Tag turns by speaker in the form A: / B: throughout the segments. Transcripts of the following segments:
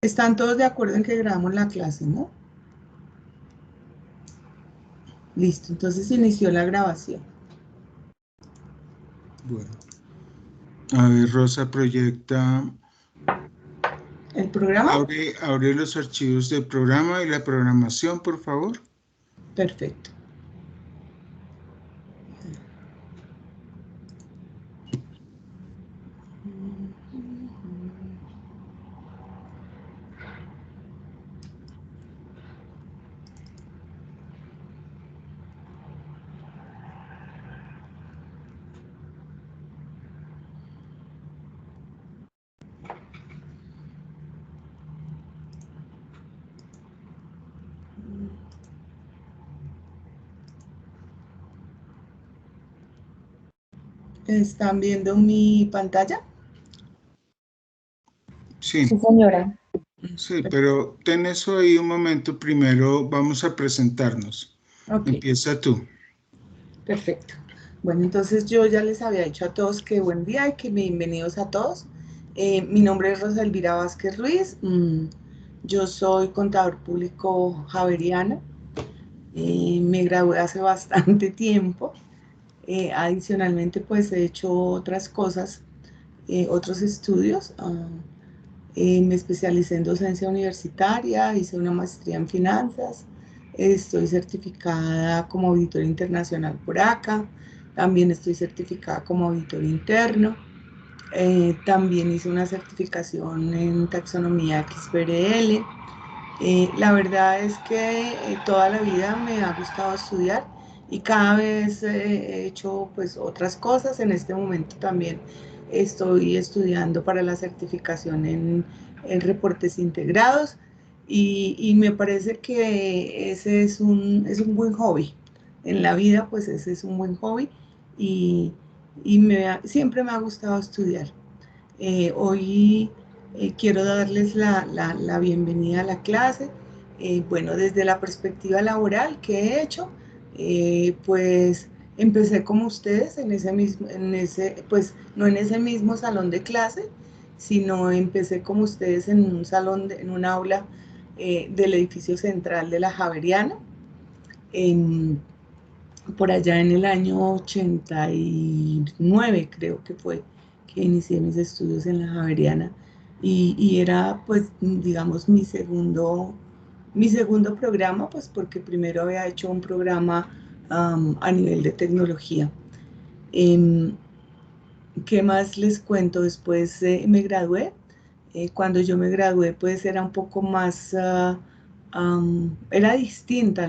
A: ¿Están todos de acuerdo en que grabamos la clase, no? Listo, entonces inició la grabación.
B: Bueno. A ver, Rosa, proyecta.
A: ¿El programa?
B: Abre los archivos del programa y la programación, por favor.
A: Perfecto. ¿Están viendo mi pantalla?
B: Sí.
C: Sí, señora.
B: Sí, pero ten eso ahí un momento. Primero vamos a presentarnos.
A: Okay.
B: Empieza tú.
A: Perfecto. Bueno, entonces yo ya les había dicho a todos que buen día y que bienvenidos a todos. Mi nombre es Rosa Elvira Vázquez Ruiz. Yo soy contador público javeriana. Me gradué hace bastante tiempo. Adicionalmente, pues he hecho otras cosas, otros estudios. Me especialicé en docencia universitaria, hice una maestría en finanzas, estoy certificada como auditor internacional por ACA, también estoy certificada como auditor interno, también hice una certificación en taxonomía XBRL. La verdad es que toda la vida me ha gustado estudiar y cada vez he hecho pues otras cosas. En este momento también estoy estudiando para la certificación en reportes integrados y me parece que ese es un buen hobby. En la vida pues ese es un buen hobby y siempre me ha gustado estudiar. Hoy quiero darles la bienvenida a la clase. Bueno, desde la perspectiva laboral que he hecho, pues empecé como ustedes pues no en ese mismo salón de clase, sino empecé como ustedes en un salón, en un aula del edificio central de la Javeriana, por allá en el año 89 creo que fue que inicié mis estudios en la Javeriana y era pues digamos mi segundo programa, pues porque primero había hecho un programa a nivel de tecnología. ¿Qué más les cuento? Después me gradué. Cuando yo me gradué pues era un poco más, era distinta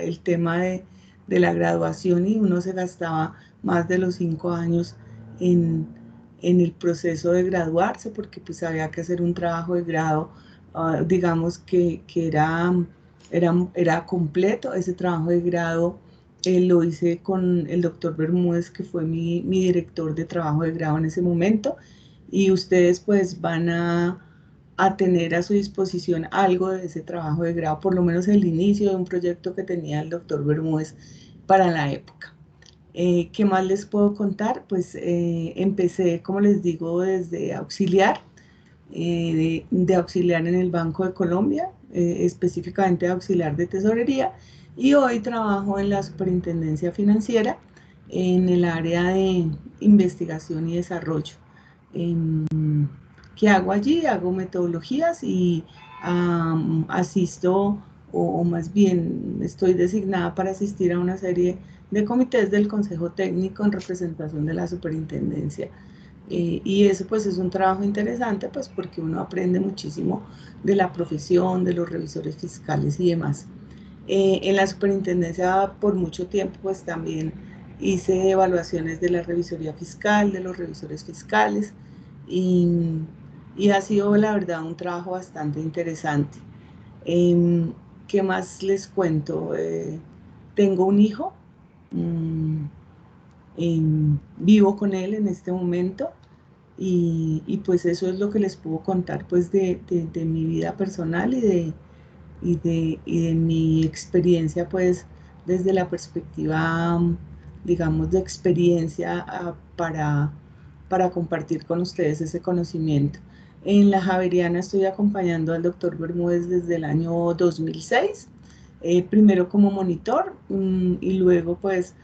A: el tema de la graduación y uno se gastaba más de los 5 años en el proceso de graduarse porque pues había que hacer un trabajo de grado, digamos que era completo. Ese trabajo de grado lo hice con el doctor Bermúdez, que fue mi director de trabajo de grado en ese momento, y ustedes pues van a tener a su disposición algo de ese trabajo de grado, por lo menos el inicio de un proyecto que tenía el doctor Bermúdez para la época. ¿Qué más les puedo contar? Pues empecé, como les digo, desde auxiliar, de auxiliar en el Banco de Colombia, específicamente de auxiliar de tesorería, y hoy trabajo en la Superintendencia Financiera en el área de investigación y desarrollo. ¿Qué hago allí? Hago metodologías y asisto, o más bien estoy designada para asistir a una serie de comités del Consejo Técnico en representación de la Superintendencia. Y eso pues es un trabajo interesante pues porque uno aprende muchísimo de la profesión, de los revisores fiscales y demás. En la superintendencia por mucho tiempo pues también hice evaluaciones de la revisoría fiscal, de los revisores fiscales y ha sido la verdad un trabajo bastante interesante. ¿Qué más les cuento? Tengo un hijo, vivo con él en este momento y pues eso es lo que les puedo contar pues de mi vida personal y de mi experiencia pues desde la perspectiva, digamos, de experiencia para para compartir con ustedes ese conocimiento. En la Javeriana estoy acompañando al doctor Bermúdez desde el año 2006, primero como monitor y luego pues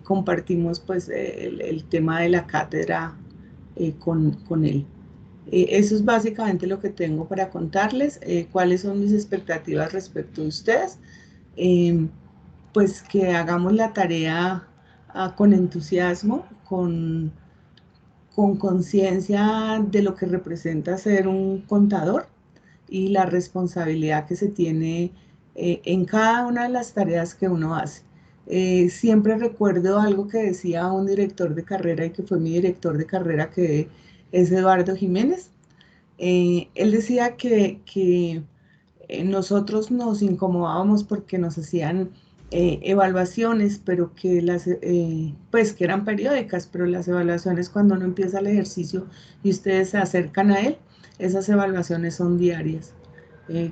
A: compartimos pues el tema de la cátedra con él. Eso es básicamente lo que tengo para contarles. ¿Cuáles son mis expectativas respecto de ustedes? Pues que hagamos la tarea con entusiasmo, con conciencia de lo que representa ser un contador y la responsabilidad que se tiene en cada una de las tareas que uno hace. Siempre recuerdo algo que decía un director de carrera y que fue mi director de carrera, que es Eduardo Jiménez. Él decía que nosotros nos incomodábamos porque nos hacían evaluaciones, pero que pues que eran periódicas, pero las evaluaciones cuando uno empieza el ejercicio y ustedes se acercan a él, esas evaluaciones son diarias.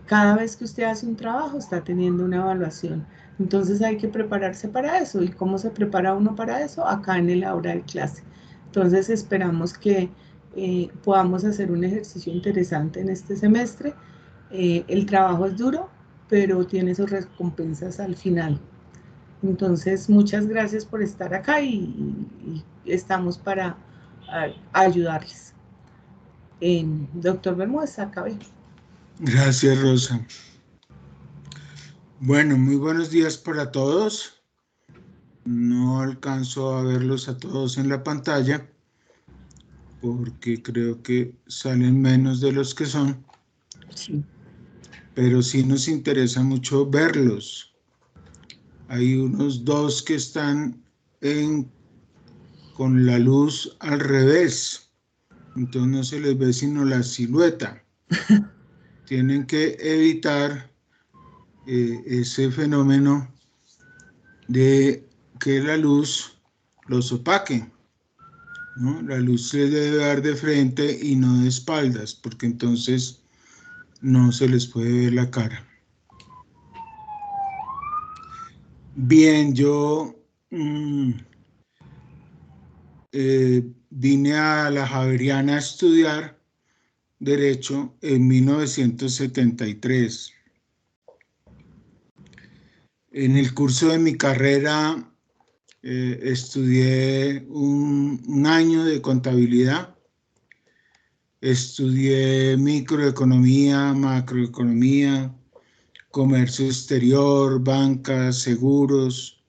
A: Cada vez que usted hace un trabajo está teniendo una evaluación. Entonces hay que prepararse para eso. ¿Y cómo se prepara uno para eso? Acá en el aula de clase. Entonces esperamos que podamos hacer un ejercicio interesante en este semestre. El trabajo es duro, pero tiene sus recompensas al final. Entonces, muchas gracias por estar acá y estamos para ayudarles. Doctor Bermúdez, acabé.
B: Gracias, Rosa. Bueno, muy buenos días para todos. No alcanzo a verlos a todos en la pantalla porque creo que salen menos de los que son.
A: Sí.
B: Pero sí nos interesa mucho verlos. Hay unos dos que están con la luz al revés, entonces no se les ve sino la silueta. Tienen que evitar ese fenómeno de que la luz los opaque, ¿no? La luz se debe dar de frente y no de espaldas, porque entonces no se les puede ver la cara. Bien, yo vine a la Javeriana a estudiar Derecho en 1973. En el curso de mi carrera estudié un año de contabilidad, estudié microeconomía, macroeconomía, comercio exterior, bancas, seguros,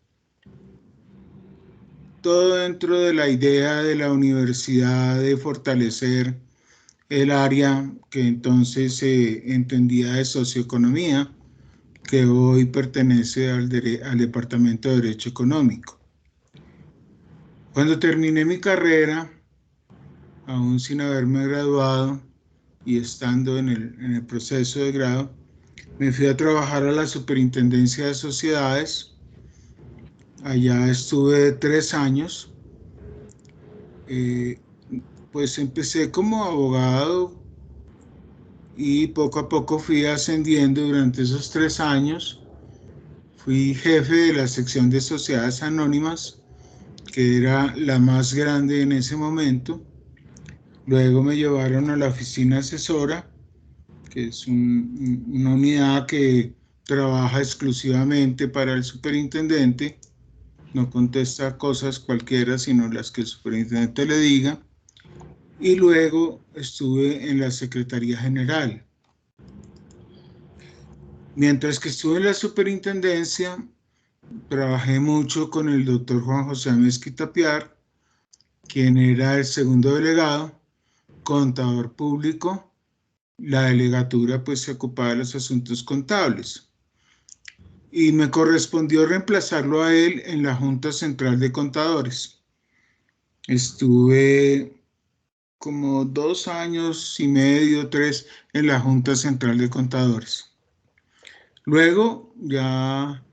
B: todo dentro de la idea de la universidad de fortalecer el área que entonces se entendía de socioeconomía, que hoy pertenece al Departamento de Derecho Económico. Cuando terminé mi carrera, aún sin haberme graduado y estando en el proceso de grado, me fui a trabajar a la Superintendencia de Sociedades. Allá estuve 3 años. Pues empecé como abogado y poco a poco fui ascendiendo durante esos 3 años. Fui jefe de la sección de sociedades anónimas, que era la más grande en ese momento. Luego me llevaron a la oficina asesora, que es una unidad que trabaja exclusivamente para el superintendente. No contesta cosas cualquiera, sino las que el superintendente le diga. Y luego estuve en la Secretaría General. Mientras que estuve en la superintendencia, trabajé mucho con el doctor Juan José Amezquita Piar, quien era el segundo delegado, contador público. La delegatura pues se ocupaba de los asuntos contables. Y me correspondió reemplazarlo a él en la Junta Central de Contadores. Estuve como 2 años y medio, 3, en la Junta Central de Contadores. Luego ya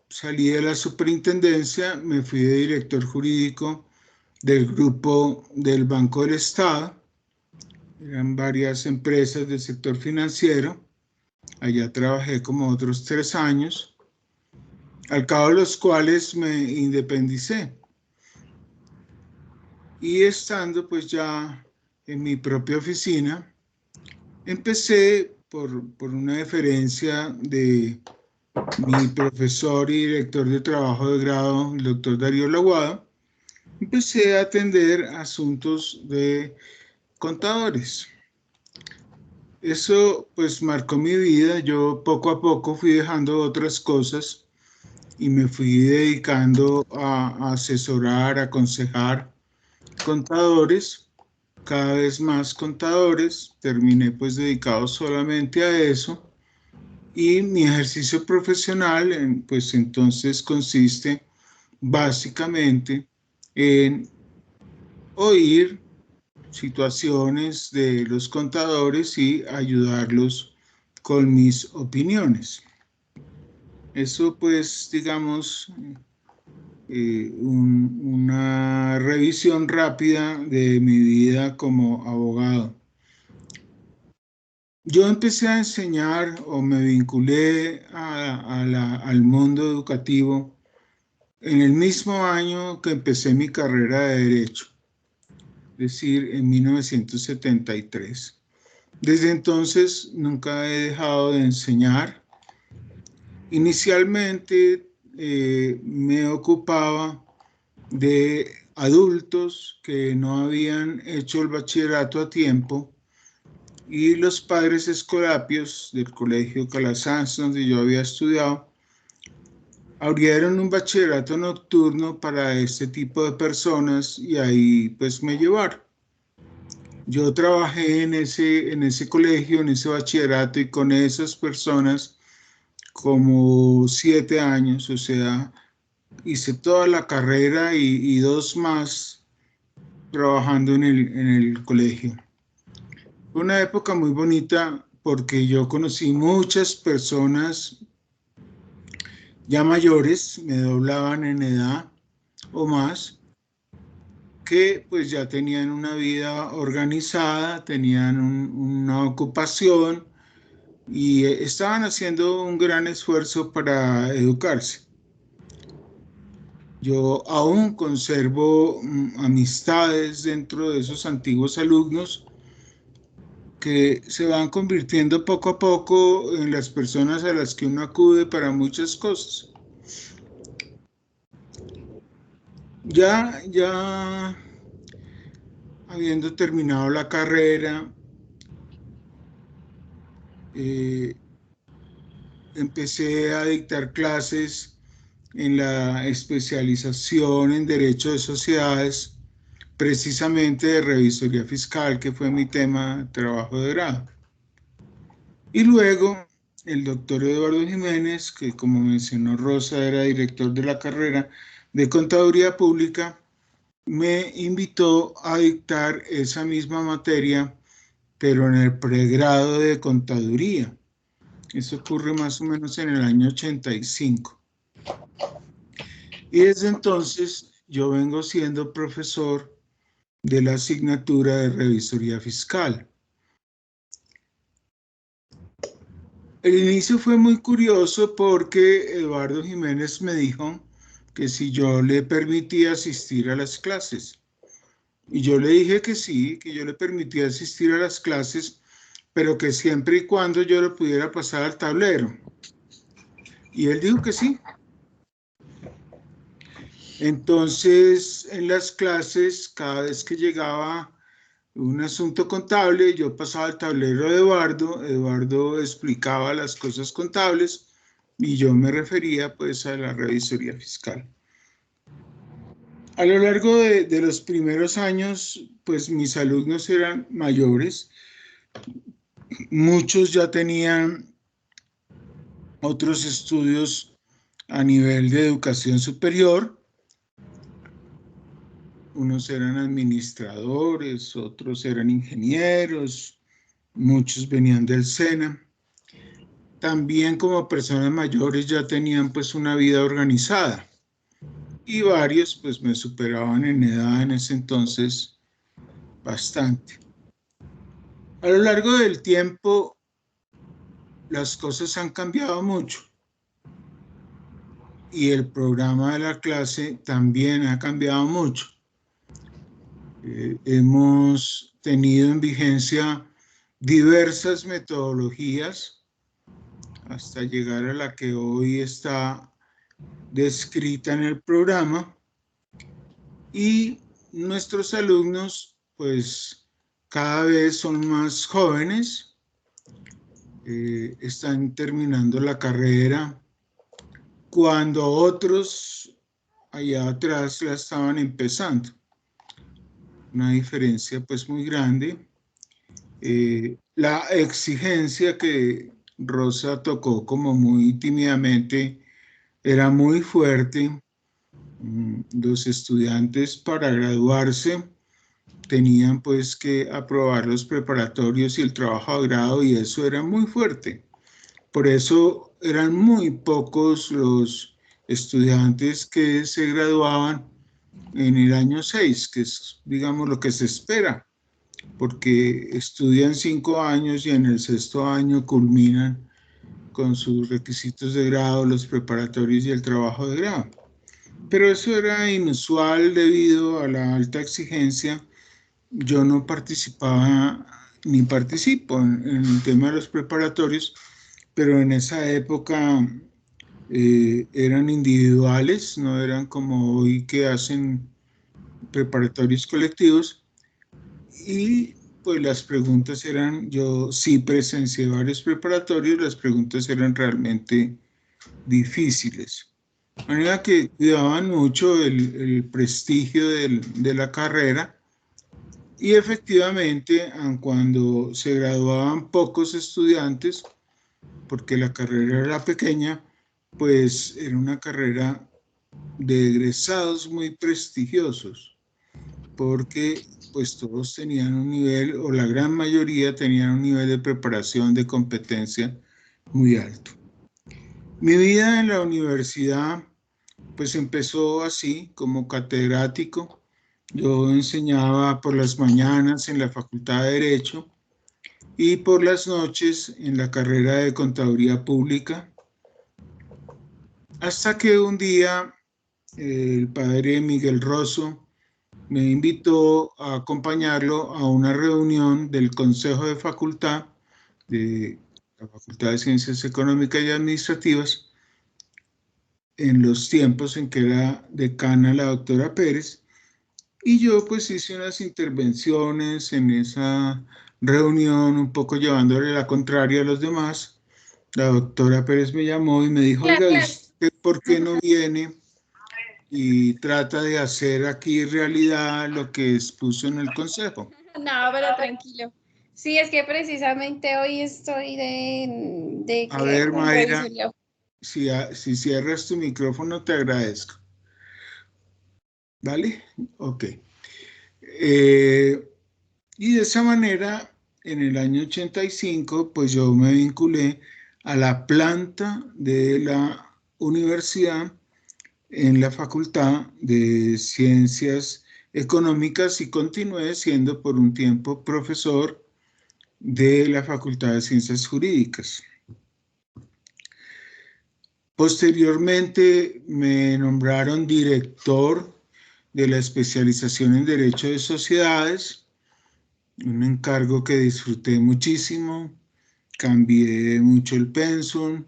B: salí de la superintendencia, me fui de director jurídico del grupo del Banco del Estado. Eran varias empresas del sector financiero. Allá trabajé como otros 3 años, al cabo de los cuales me independicé. Y estando pues ya en mi propia oficina, empecé por una deferencia de mi profesor y director de trabajo de grado, el doctor Darío Laguado, empecé a atender asuntos de contadores. Eso pues marcó mi vida. Yo poco a poco fui dejando otras cosas y me fui dedicando a asesorar, a aconsejar contadores, cada vez más contadores. Terminé pues dedicado solamente a eso. Y mi ejercicio profesional, pues entonces consiste básicamente en oír situaciones de los contadores y ayudarlos con mis opiniones. Eso pues, digamos, una revisión rápida de mi vida como abogado. Yo empecé a enseñar o me vinculé al mundo educativo en el mismo año que empecé mi carrera de Derecho, es decir, en 1973. Desde entonces nunca he dejado de enseñar. Inicialmente me ocupaba de adultos que no habían hecho el bachillerato a tiempo y los padres escolapios del Colegio Calasanz, donde yo había estudiado, abrieron un bachillerato nocturno para este tipo de personas y ahí pues me llevaron. Yo trabajé en ese colegio, en ese bachillerato y con esas personas como 7 años, o sea, hice toda la carrera y 2 más trabajando en el colegio. Fue una época muy bonita porque yo conocí muchas personas ya mayores, me doblaban en edad o más, que pues ya tenían una vida organizada, tenían una ocupación y estaban haciendo un gran esfuerzo para educarse. Yo aún conservo amistades dentro de esos antiguos alumnos que se van convirtiendo poco a poco en las personas a las que uno acude para muchas cosas. Ya habiendo terminado la carrera, empecé a dictar clases en la especialización en Derecho de Sociedades, precisamente de revisoría fiscal, que fue mi tema de trabajo de grado. Y luego el doctor Eduardo Jiménez, que como mencionó Rosa, era director de la carrera de Contaduría Pública, me invitó a dictar esa misma materia, pero en el pregrado de Contaduría. Eso ocurre más o menos en el año 85. Y desde entonces yo vengo siendo profesor de la asignatura de revisoría fiscal. El inicio fue muy curioso porque Eduardo Jiménez me dijo que si yo le permitía asistir a las clases. Y yo le dije que sí, que yo le permitía asistir a las clases, pero que siempre y cuando yo lo pudiera pasar al tablero. Y él dijo que sí. Entonces, en las clases, cada vez que llegaba un asunto contable, yo pasaba al tablero de Eduardo, Eduardo explicaba las cosas contables y yo me refería pues a la revisoría fiscal. A lo largo de los primeros años, pues mis alumnos eran mayores, muchos ya tenían otros estudios a nivel de educación superior, unos eran administradores, otros eran ingenieros, muchos venían del SENA. También como personas mayores ya tenían pues una vida organizada y varios pues me superaban en edad en ese entonces bastante. A lo largo del tiempo las cosas han cambiado mucho y el programa de la clase también ha cambiado mucho. Hemos tenido en vigencia diversas metodologías hasta llegar a la que hoy está descrita en el programa, y nuestros alumnos pues cada vez son más jóvenes, están terminando la carrera cuando otros allá atrás la estaban empezando. Una diferencia pues muy grande. La exigencia que Rosa tocó como muy tímidamente era muy fuerte. Los estudiantes para graduarse tenían pues que aprobar los preparatorios y el trabajo de grado, y eso era muy fuerte. Por eso eran muy pocos los estudiantes que se graduaban en el año 6, que es, digamos, lo que se espera, porque estudian 5 años y en el 6.º año culminan con sus requisitos de grado, los preparatorios y el trabajo de grado. Pero eso era inusual debido a la alta exigencia. Yo no participaba ni participo en el tema de los preparatorios, pero en esa época eran individuales, no eran como hoy que hacen preparatorios colectivos. Y pues las preguntas eran, yo sí presencié varios preparatorios, las preguntas eran realmente difíciles. De manera que cuidaban mucho el prestigio de la carrera, y efectivamente, aun cuando se graduaban pocos estudiantes, porque la carrera era pequeña, pues era una carrera de egresados muy prestigiosos, porque pues todos tenían un nivel, o la gran mayoría tenían un nivel de preparación, de competencia muy alto. Mi vida en la universidad pues empezó así, como catedrático. Yo enseñaba por las mañanas en la Facultad de Derecho y por las noches en la carrera de Contaduría Pública, hasta que un día el padre Miguel Rosso me invitó a acompañarlo a una reunión del Consejo de Facultad de la Facultad de Ciencias Económicas y Administrativas, en los tiempos en que era decana la doctora Pérez. Y yo pues hice unas intervenciones en esa reunión, un poco llevándole la contraria a los demás. La doctora Pérez me llamó y me dijo, oiga, ¿y usted por qué no viene y trata de hacer aquí realidad lo que expuso en el consejo?
C: No, pero tranquilo. Sí, es que precisamente hoy estoy de
B: A ver,
C: con
B: Mayra,
C: revisoría.
B: si cierras tu micrófono te agradezco. ¿Vale? Ok. Y de esa manera, en el año 85, pues yo me vinculé a la planta de la universidad en la Facultad de Ciencias Económicas, y continué siendo por un tiempo profesor de la Facultad de Ciencias Jurídicas. Posteriormente me nombraron director de la especialización en Derecho de Sociedades, un encargo que disfruté muchísimo. Cambié mucho el pensum,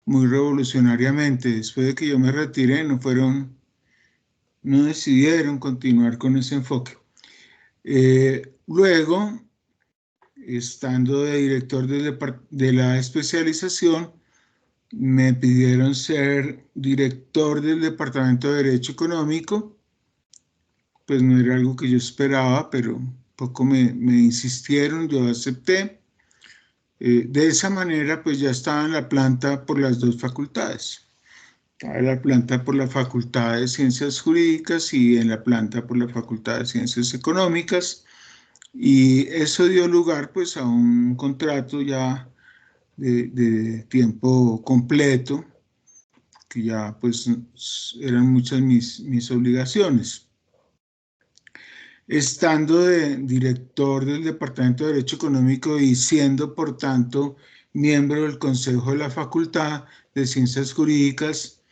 B: muy revolucionariamente. Después de que yo me retiré, no decidieron continuar con ese enfoque. Luego, estando de director de la especialización, me pidieron ser director del Departamento de Derecho Económico. Pues no era algo que yo esperaba, pero poco me insistieron, yo acepté. De esa manera, pues ya estaba en la planta por las dos facultades. Estaba en la planta por la Facultad de Ciencias Jurídicas y en la planta por la Facultad de Ciencias Económicas. Y eso dio lugar pues a un contrato ya de tiempo completo, que ya pues eran muchas mis obligaciones. Estando de director del Departamento de Derecho Económico y siendo, por tanto, miembro del Consejo de la Facultad de Ciencias Jurídicas,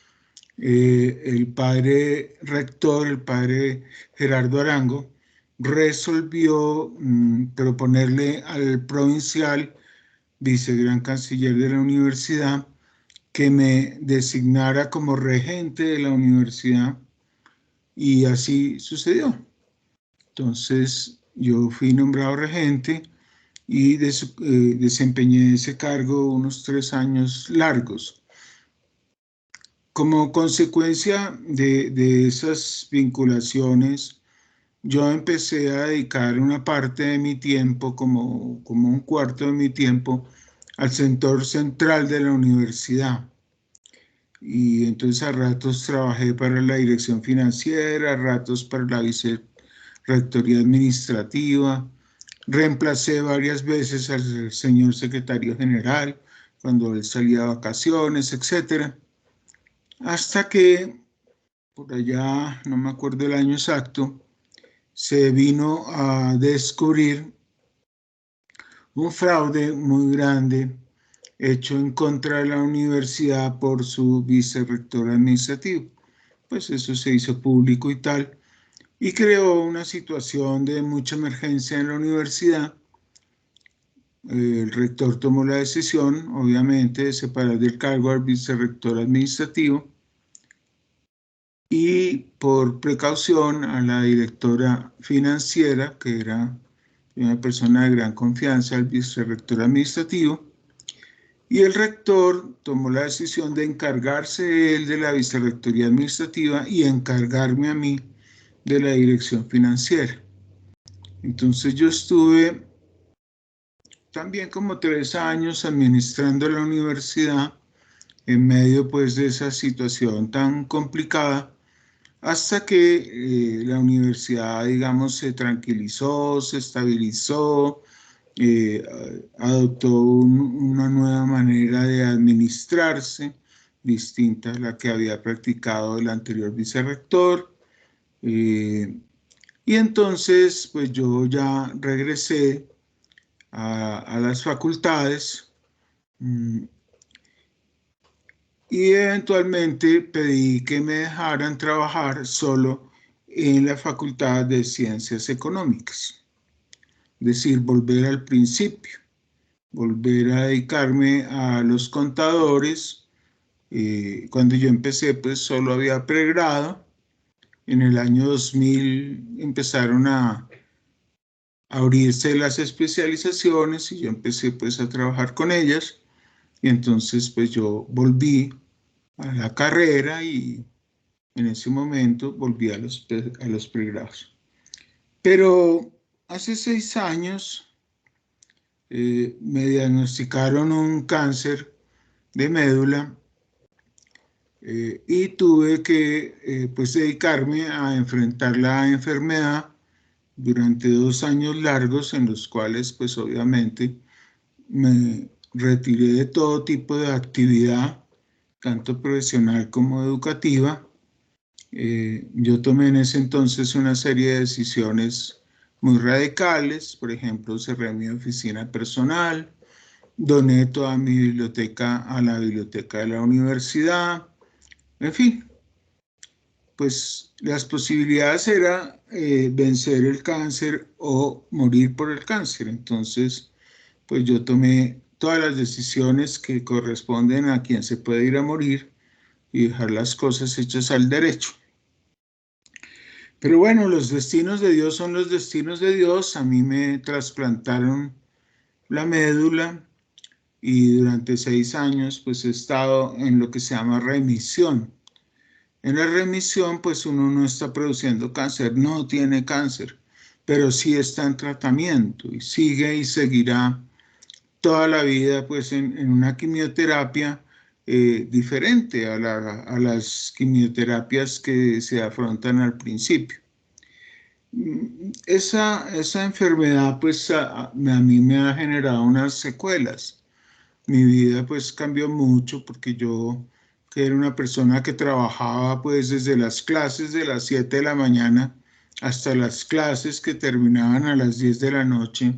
B: el padre rector, el padre Gerardo Arango, resolvió proponerle al provincial vicegran canciller de la universidad que me designara como regente de la universidad, y así sucedió. Entonces yo fui nombrado regente y desempeñé ese cargo unos 3 años largos. Como consecuencia de esas vinculaciones, yo empecé a dedicar una parte de mi tiempo, como un cuarto de mi tiempo, al sector central de la universidad. Y entonces a ratos trabajé para la dirección financiera, a ratos para la vicerrectoría administrativa. Reemplacé varias veces al señor secretario general cuando él salía de vacaciones, etc. Hasta que, por allá, no me acuerdo el año exacto, se vino a descubrir un fraude muy grande hecho en contra de la universidad por su vicerrector administrativo. Pues eso se hizo público y tal, y creó una situación de mucha emergencia en la universidad. El rector tomó la decisión, obviamente, de separar del cargo al vicerrector administrativo y, por precaución, a la directora financiera, que era una persona de gran confianza, al vicerrector administrativo. Y el rector tomó la decisión de encargarse él de la vicerrectoría administrativa y encargarme a mí de la dirección financiera. Entonces yo estuve también como 3 años administrando la universidad en medio pues de esa situación tan complicada, hasta que la universidad, digamos, se tranquilizó, se estabilizó, adoptó una nueva manera de administrarse, distinta a la que había practicado el anterior vicerrector. Y entonces, pues yo ya regresé a las facultades, y eventualmente pedí que me dejaran trabajar solo en la Facultad de Ciencias Económicas. Es decir, volver al principio, volver a dedicarme a los contadores. Cuando yo empecé, pues solo había pregrado. En el año 2000 empezaron a abrirse las especializaciones y yo empecé pues a trabajar con ellas. Y entonces pues yo volví a la carrera y en ese momento volví a los pregrados. Pero hace 6 años me diagnosticaron un cáncer de médula, y tuve que pues dedicarme a enfrentar la enfermedad durante 2 años largos, en los cuales pues obviamente me retiré de todo tipo de actividad, tanto profesional como educativa. Yo tomé en ese entonces una serie de decisiones muy radicales. Por ejemplo, cerré mi oficina personal, doné toda mi biblioteca a la biblioteca de la universidad. En fin, pues las posibilidades eran vencer el cáncer o morir por el cáncer. Entonces, pues yo tomé todas las decisiones que corresponden a quien se puede ir a morir y dejar las cosas hechas al derecho. Pero bueno, los destinos de Dios son los destinos de Dios. A mí me trasplantaron la médula y durante 6 años pues he estado en lo que se llama remisión. En la remisión pues uno no está produciendo cáncer, no tiene cáncer, pero sí está en tratamiento y sigue y seguirá toda la vida pues en una quimioterapia diferente a las quimioterapias que se afrontan al principio. Esa enfermedad pues a mí me ha generado unas secuelas. Mi vida pues cambió mucho porque yo, que era una persona que trabajaba pues desde las clases de las 7 de la mañana hasta las clases que terminaban a las 10 de la noche,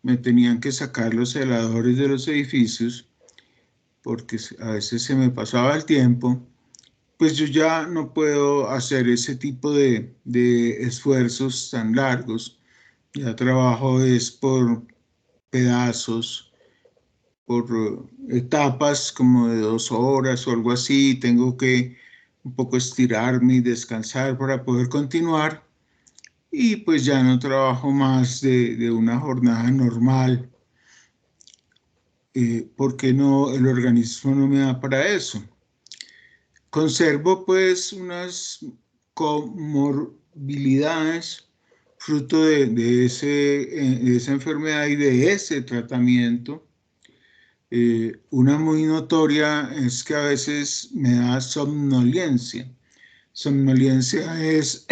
B: me tenían que sacar los celadores de los edificios porque a veces se me pasaba el tiempo. pues yo ya no puedo hacer ese tipo de esfuerzos tan largos. Ya trabajo es por pedazos, por etapas como de 2 horas o algo así. Tengo que un poco estirarme y descansar para poder continuar. Y pues ya no trabajo más de una jornada normal, porque no, el organismo no me da para eso. Conservo pues unas comorbilidades fruto de esa enfermedad y de ese tratamiento. Una muy notoria es que a veces me da somnolencia. Somnolencia es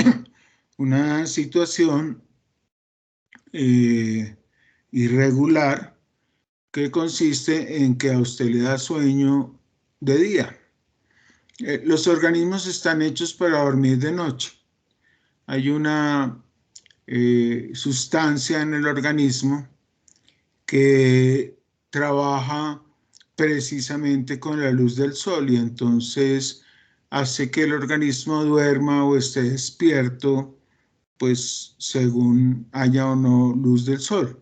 B: una situación irregular que consiste en que a usted le da sueño de día. Los organismos están hechos para dormir de noche. Hay una sustancia en el organismo que trabaja precisamente con la luz del sol y entonces hace que el organismo duerma o esté despierto, pues según haya o no luz del sol.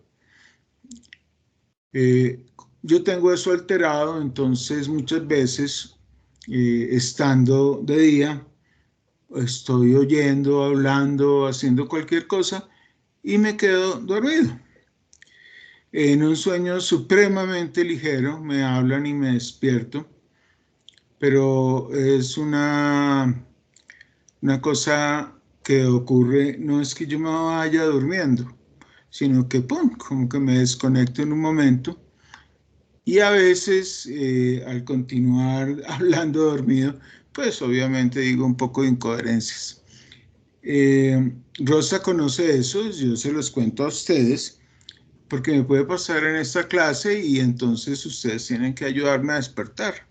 B: Yo tengo eso alterado, entonces muchas veces estando de día, estoy oyendo, hablando, haciendo cualquier cosa y me quedo dormido. En un sueño supremamente ligero, me hablan y me despierto, pero es una cosa que ocurre, no es que yo me vaya durmiendo, sino que pum, como que me desconecto en un momento y a veces al continuar hablando dormido, pues obviamente digo un poco de incoherencias. Rosa conoce eso, yo se los cuento a ustedes porque me puede pasar en esta clase y entonces ustedes tienen que ayudarme a despertar.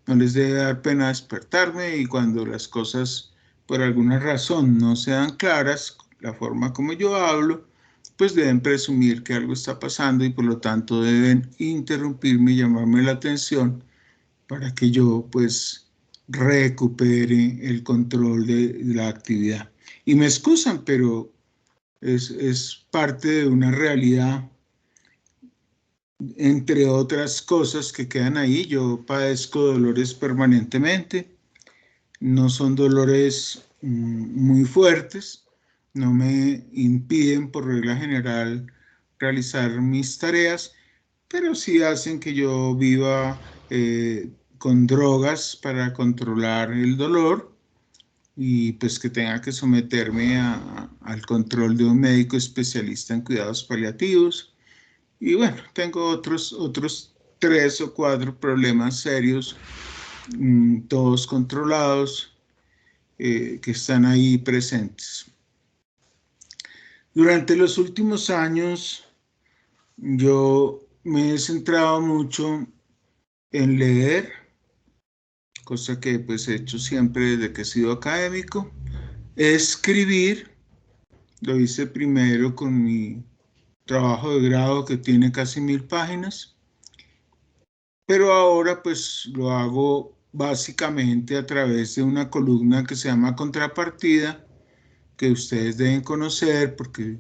B: No les debe dar pena despertarme y cuando las cosas por alguna razón no sean claras, la forma como yo hablo, pues deben presumir que algo está pasando y por lo tanto deben interrumpirme y llamarme la atención para que yo pues recupere el control de la actividad. Y me excusan, pero es parte de una realidad, entre otras cosas que quedan ahí. Yo padezco dolores permanentemente, no son dolores muy fuertes, no me impiden por regla general realizar mis tareas, pero sí hacen que yo viva con drogas para controlar el dolor y pues que tenga que someterme al control de un médico especialista en cuidados paliativos. Y bueno, tengo otros 3 o 4 problemas serios, todos controlados, que están ahí presentes. Durante los últimos años, yo me he centrado mucho en leer, cosa que pues he hecho siempre desde que he sido académico, escribir, lo hice primero con mi trabajo de grado que tiene casi 1000 páginas, pero ahora pues lo hago básicamente a través de una columna que se llama Contrapartida, que ustedes deben conocer porque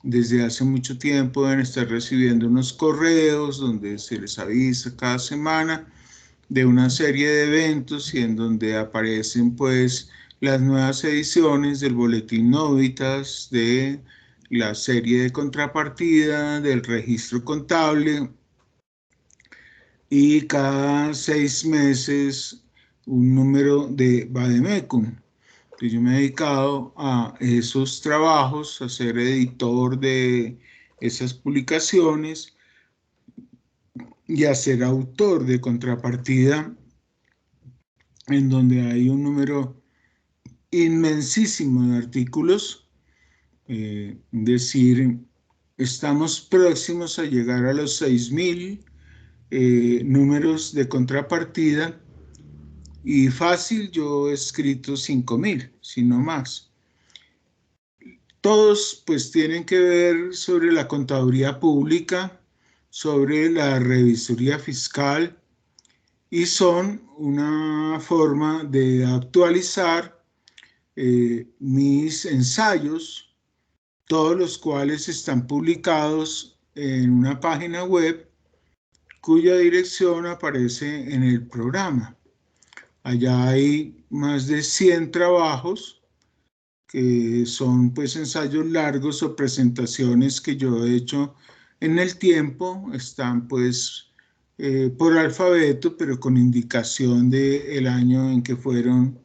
B: desde hace mucho tiempo deben estar recibiendo unos correos donde se les avisa cada semana de una serie de eventos y en donde aparecen pues las nuevas ediciones del Boletín Novitas, de la serie de Contrapartida, del registro contable y cada 6 meses un número de Vademecum. Yo me he dedicado a esos trabajos, a ser editor de esas publicaciones y a ser autor de Contrapartida, en donde hay un número inmensísimo de artículos. Decir, estamos próximos a llegar a los 6000 números de Contrapartida y fácil yo he escrito 5000, si no más. Todos pues tienen que ver sobre la contaduría pública, sobre la revisoría fiscal, y son una forma de actualizar mis ensayos, todos los cuales están publicados en una página web cuya dirección aparece en el programa. Allá hay más de 100 trabajos que son pues ensayos largos o presentaciones que yo he hecho en el tiempo. Están pues por alfabeto, pero con indicación del año en que fueron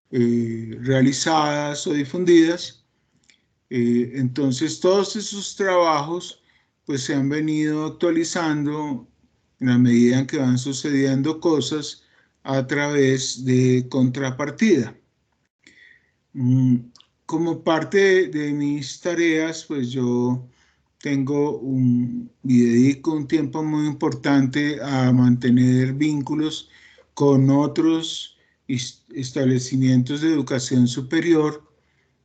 B: realizadas o difundidas. Entonces todos esos trabajos pues se han venido actualizando en la medida en que van sucediendo cosas a través de Contrapartida. Como parte de mis tareas, pues yo tengo y dedico un tiempo muy importante a mantener vínculos con otros establecimientos de educación superior,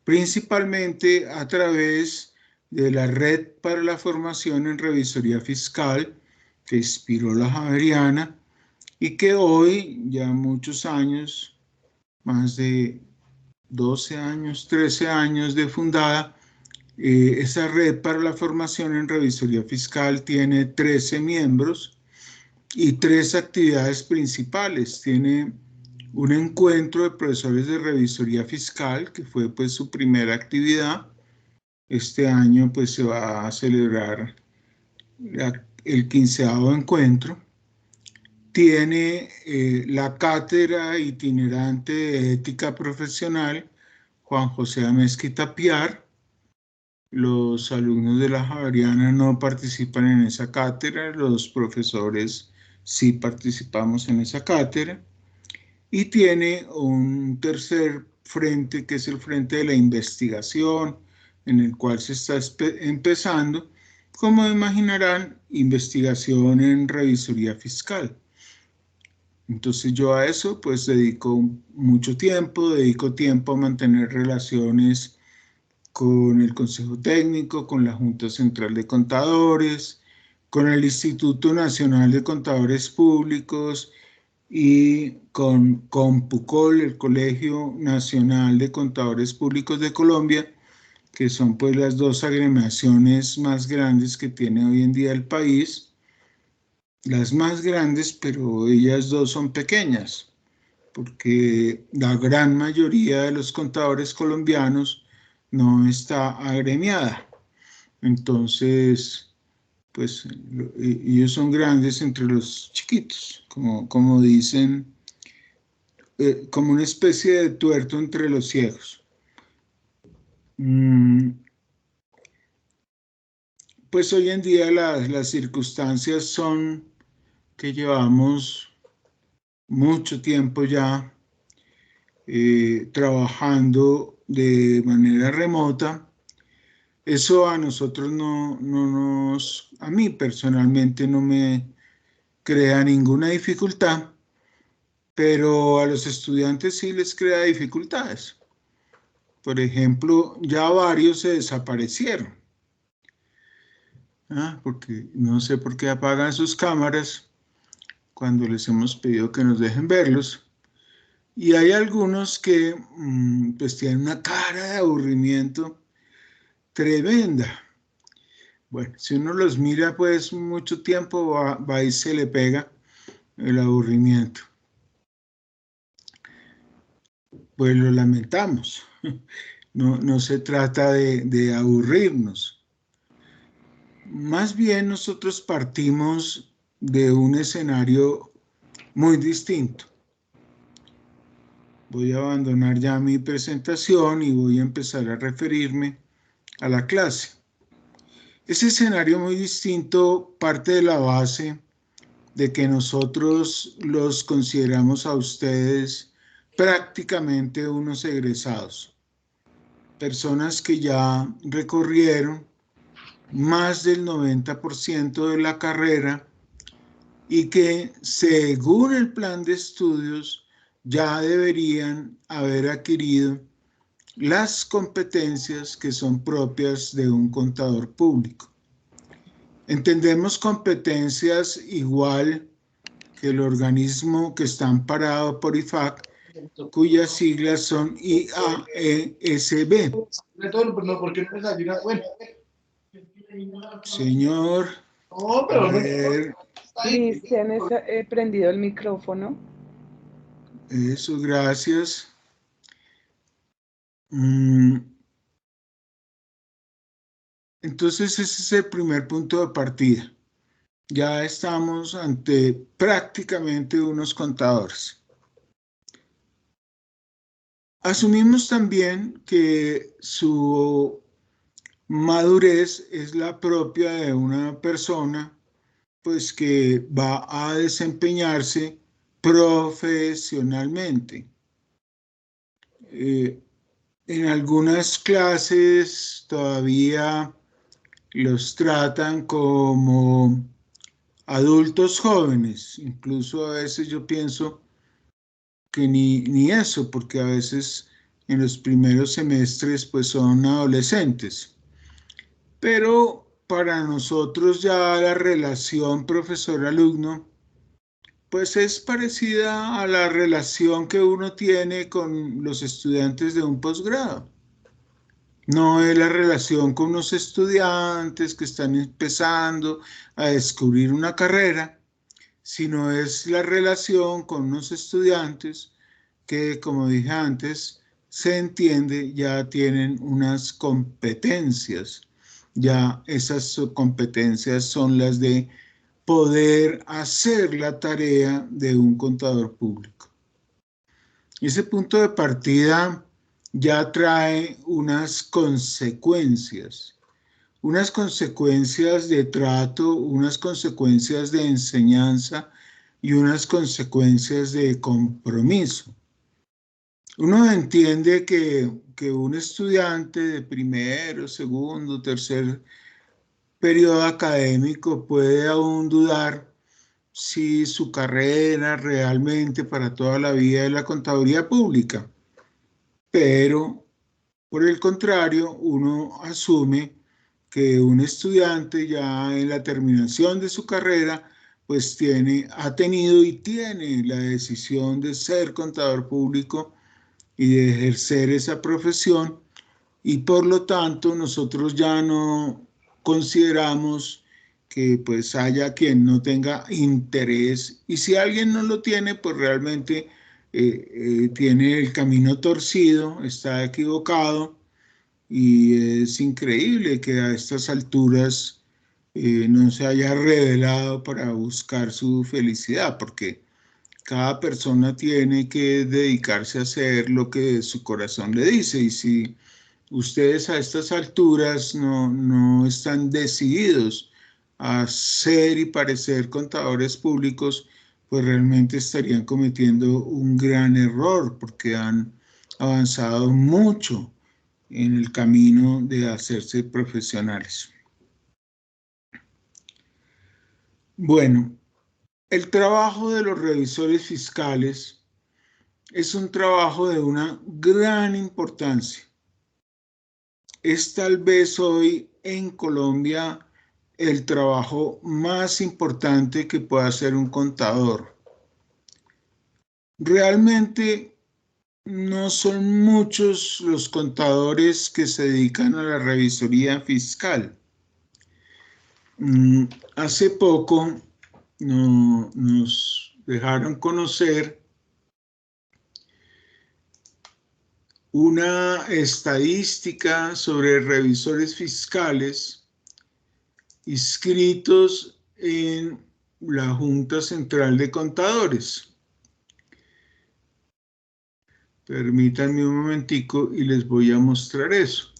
B: principalmente a través de la Red para la Formación en Revisoría Fiscal, que inspiró la Javeriana, y que hoy, ya muchos años, más de 12 años, 13 años de fundada, esa red para la formación en revisoría fiscal tiene 13 miembros y 3 actividades principales. Tiene un encuentro de profesores de revisoría fiscal, que fue pues su primera actividad. Este año pues se va a celebrar el 15º encuentro. Tiene la cátedra itinerante de ética profesional Juan José Amezquita Piar. Los alumnos de la Javeriana no participan en esa cátedra, los profesores sí participamos en esa cátedra. Y tiene un tercer frente, que es el frente de la investigación, en el cual se está empezando, como imaginarán, investigación en revisoría fiscal. Entonces yo a eso pues dedico mucho tiempo, dedico tiempo a mantener relaciones con el Consejo Técnico, con la Junta Central de Contadores, con el Instituto Nacional de Contadores Públicos y con COMPUCOL, el Colegio Nacional de Contadores Públicos de Colombia, que son pues las 2 agremiaciones más grandes que tiene hoy en día el país. Las más grandes, pero ellas 2 son pequeñas, porque la gran mayoría de los contadores colombianos no está agremiada. Entonces, pues ellos son grandes entre los chiquitos, como dicen, como una especie de tuerto entre los ciegos. Pues hoy en día las circunstancias son que llevamos mucho tiempo ya trabajando de manera remota. Eso a nosotros a mí personalmente no me crea ninguna dificultad, pero a los estudiantes sí les crea dificultades. Por ejemplo, ya varios se desaparecieron, porque no sé por qué apagan sus cámaras cuando les hemos pedido que nos dejen verlos. Y hay algunos que pues tienen una cara de aburrimiento tremenda. Bueno, si uno los mira pues mucho tiempo va y se le pega el aburrimiento. Pues lo lamentamos. No se trata de aburrirnos. Más bien nosotros partimos de un escenario muy distinto. Voy a abandonar ya mi presentación y voy a empezar a referirme a la clase. Ese escenario muy distinto parte de la base de que nosotros los consideramos a ustedes prácticamente unos egresados, personas que ya recorrieron más del 90% de la carrera y que según el plan de estudios ya deberían haber adquirido las competencias que son propias de un contador público. Entendemos competencias igual que el organismo que está amparado por IFAC, cuyas siglas son IAESB. Señor, a ver,
A: Cristian, he prendido el micrófono.
B: eso, gracias. Entonces ese es el primer punto de partida. Ya estamos ante prácticamente unos contadores. Asumimos también que su madurez es la propia de una persona, pues que va a desempeñarse profesionalmente. En algunas clases todavía los tratan como adultos jóvenes, incluso a veces yo pienso que ni eso, porque a veces en los primeros semestres pues son adolescentes. Pero para nosotros ya la relación profesor-alumno pues es parecida a la relación que uno tiene con los estudiantes de un posgrado. No es la relación con unos estudiantes que están empezando a descubrir una carrera, sino es la relación con unos estudiantes que, como dije antes, se entiende, ya tienen unas competencias. Ya esas competencias son las de poder hacer la tarea de un contador público. Ese punto de partida ya trae unas consecuencias de trato, unas consecuencias de enseñanza y unas consecuencias de compromiso. Uno entiende que un estudiante de primero, segundo, tercer periodo académico puede aún dudar si su carrera realmente para toda la vida es la contaduría pública, pero por el contrario, uno asume que un estudiante ya en la terminación de su carrera, pues ha tenido y tiene la decisión de ser contador público y de ejercer esa profesión, y por lo tanto nosotros ya no consideramos que pues haya quien no tenga interés, y si alguien no lo tiene, pues realmente tiene el camino torcido, está equivocado, y es increíble que a estas alturas no se haya revelado para buscar su felicidad, porque cada persona tiene que dedicarse a hacer lo que su corazón le dice, y si ustedes a estas alturas no están decididos a ser y parecer contadores públicos, pues realmente estarían cometiendo un gran error, porque han avanzado mucho en el camino de hacerse profesionales. Bueno, el trabajo de los revisores fiscales es un trabajo de una gran importancia. Es tal vez hoy en Colombia el trabajo más importante que pueda hacer un contador. Realmente no son muchos los contadores que se dedican a la revisoría fiscal. Hace poco nos dejaron conocer una estadística sobre revisores fiscales inscritos en la Junta Central de Contadores. Permítanme un momentico y les voy a mostrar eso.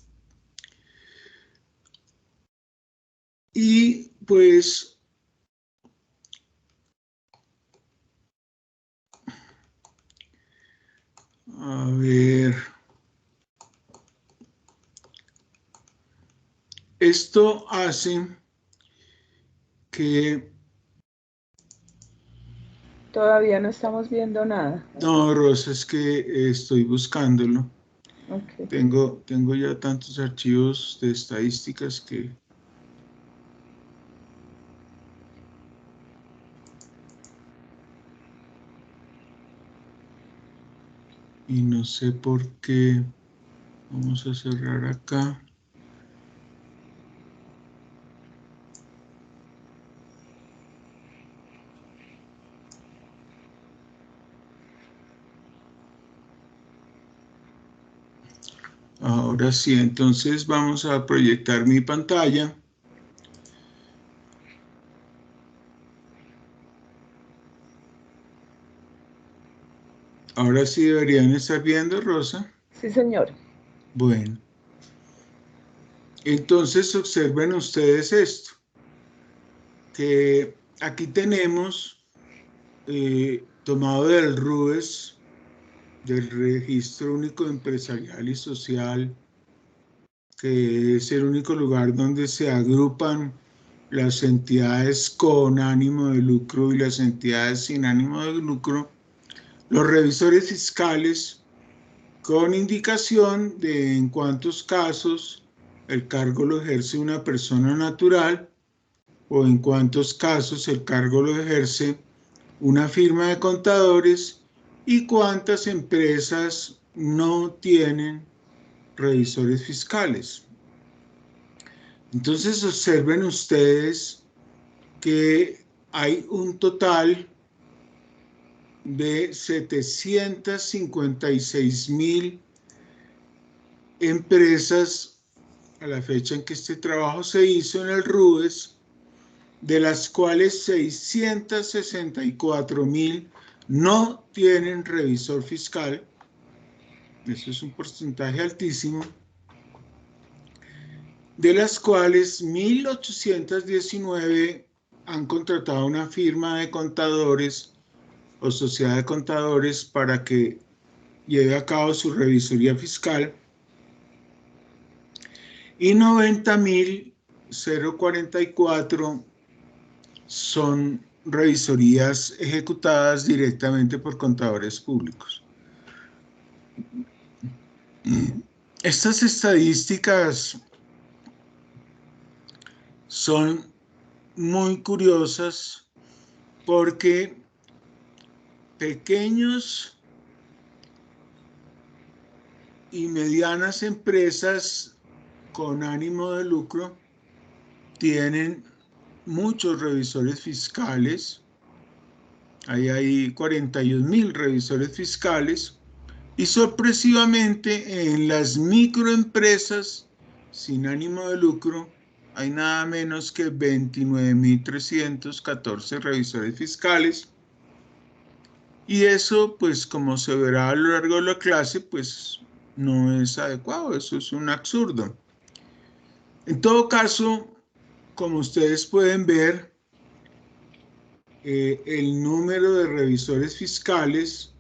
B: Y pues a ver, esto hace que...
A: Todavía no estamos viendo nada.
B: No, Rosa, es que estoy buscándolo.
A: Okay.
B: Tengo ya tantos archivos de estadísticas que... y no sé por qué. Vamos a cerrar acá. Ahora sí, entonces vamos a proyectar mi pantalla. Ahora sí deberían estar viendo, Rosa.
A: Sí, señor.
B: Bueno. Entonces observen ustedes esto, que aquí tenemos tomado del RUES, del Registro Único Empresarial y Social, que es el único lugar donde se agrupan las entidades con ánimo de lucro y las entidades sin ánimo de lucro, los revisores fiscales con indicación de en cuántos casos el cargo lo ejerce una persona natural o en cuántos casos el cargo lo ejerce una firma de contadores y cuántas empresas no tienen revisores fiscales. Entonces observen ustedes que hay un total de 756,000 empresas a la fecha en que este trabajo se hizo en el RUES, de las cuales 664,000 no tienen revisor fiscal. Eso es un porcentaje altísimo. De las cuales 1,819 han contratado una firma de contadores o sociedad de contadores para que lleve a cabo su revisoría fiscal y 90,044 son revisorías ejecutadas directamente por contadores públicos. Estas estadísticas son muy curiosas porque pequeños y medianas empresas con ánimo de lucro tienen muchos revisores fiscales. Ahí hay 41,000 revisores fiscales y sorpresivamente en las microempresas sin ánimo de lucro hay nada menos que 29,314 revisores fiscales. Y eso, pues como se verá a lo largo de la clase, pues no es adecuado, eso es un absurdo. En todo caso, como ustedes pueden ver, el número de revisores fiscales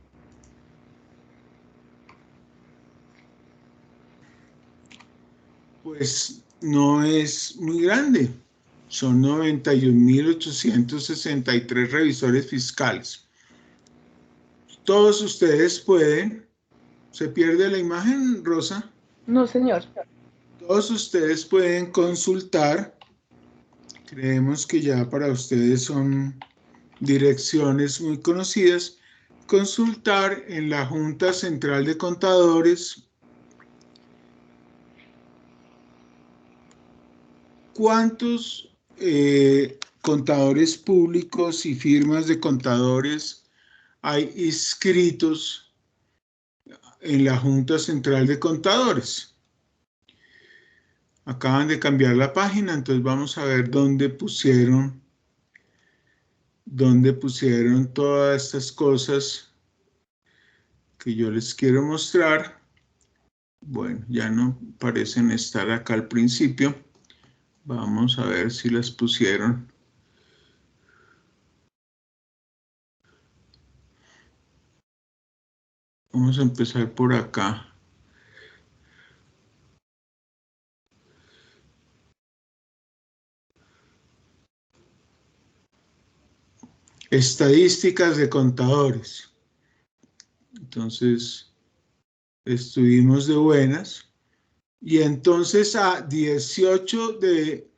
B: pues no es muy grande. Son 91,863 revisores fiscales. Todos ustedes pueden... ¿Se pierde la imagen, Rosa?
A: No, señor.
B: Todos ustedes pueden consultar. Creemos que ya para ustedes son direcciones muy conocidas. Consultar en la Junta Central de Contadores cuántos contadores públicos y firmas de contadores hay inscritos en la Junta Central de Contadores. Acaban de cambiar la página, entonces vamos a ver dónde pusieron todas estas cosas que yo les quiero mostrar. Bueno, ya no parecen estar acá al principio. Vamos a ver si las pusieron. Vamos a empezar por acá. Estadísticas de contadores. Entonces, estuvimos de buenas. Y entonces a 8 de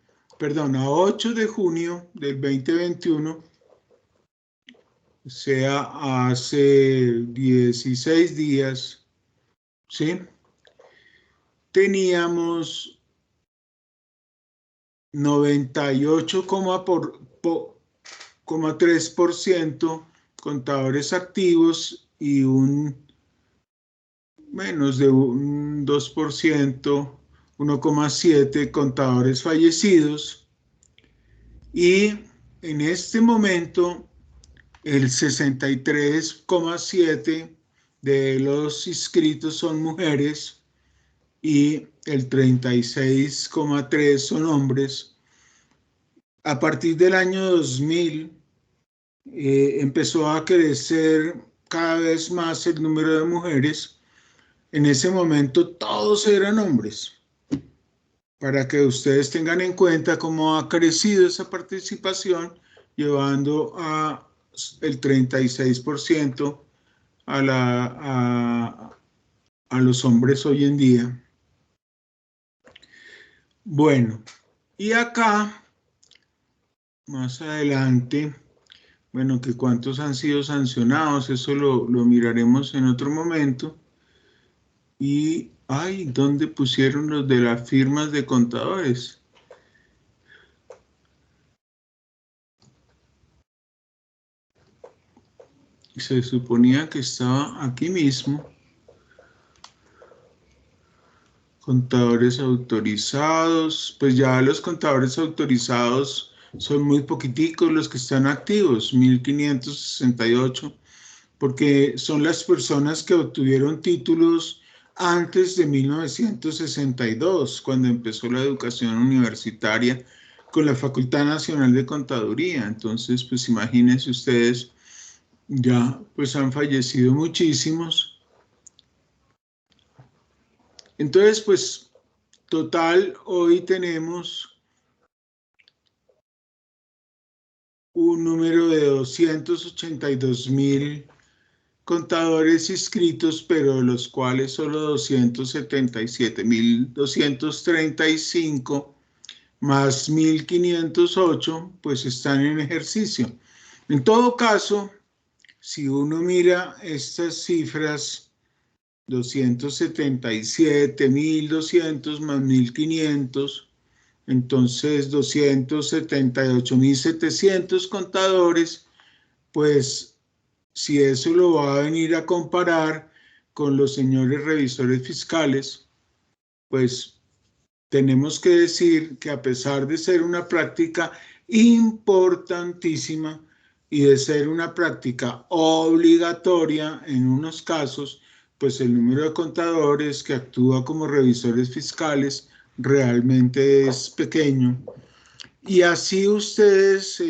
B: junio del 2021, o sea, hace 16 días, ¿sí? Teníamos 98,3% contadores activos y menos de un 2%, 1,7% contadores fallecidos. Y en este momento el 63,7% de los inscritos son mujeres y el 36,3% son hombres. A partir del año 2000 empezó a crecer cada vez más el número de mujeres. En ese momento todos eran hombres. Para que ustedes tengan en cuenta cómo ha crecido esa participación, llevando a el 36% a los hombres hoy en día. Bueno, y acá, más adelante, bueno, que cuántos han sido sancionados, eso lo miraremos en otro momento. Y, ay, ¿dónde pusieron los de las firmas de contadores? Se suponía que estaba aquí mismo. Contadores autorizados, pues ya los contadores autorizados son muy poquiticos los que están activos, 1568, porque son las personas que obtuvieron títulos antes de 1962, cuando empezó la educación universitaria con la Facultad Nacional de Contaduría. Entonces, pues imagínense ustedes, ya pues han fallecido muchísimos. Entonces, pues, total, hoy tenemos un número de 282.000 contadores inscritos, pero de los cuales solo 277.235 más 1.508, pues están en ejercicio. En todo caso, si uno mira estas cifras, 277.200 más 1.500, entonces 278.700 contadores, pues si eso lo va a venir a comparar con los señores revisores fiscales, pues tenemos que decir que a pesar de ser una práctica importantísima y de ser una práctica obligatoria en unos casos, pues el número de contadores que actúa como revisores fiscales realmente es pequeño. Y así ustedes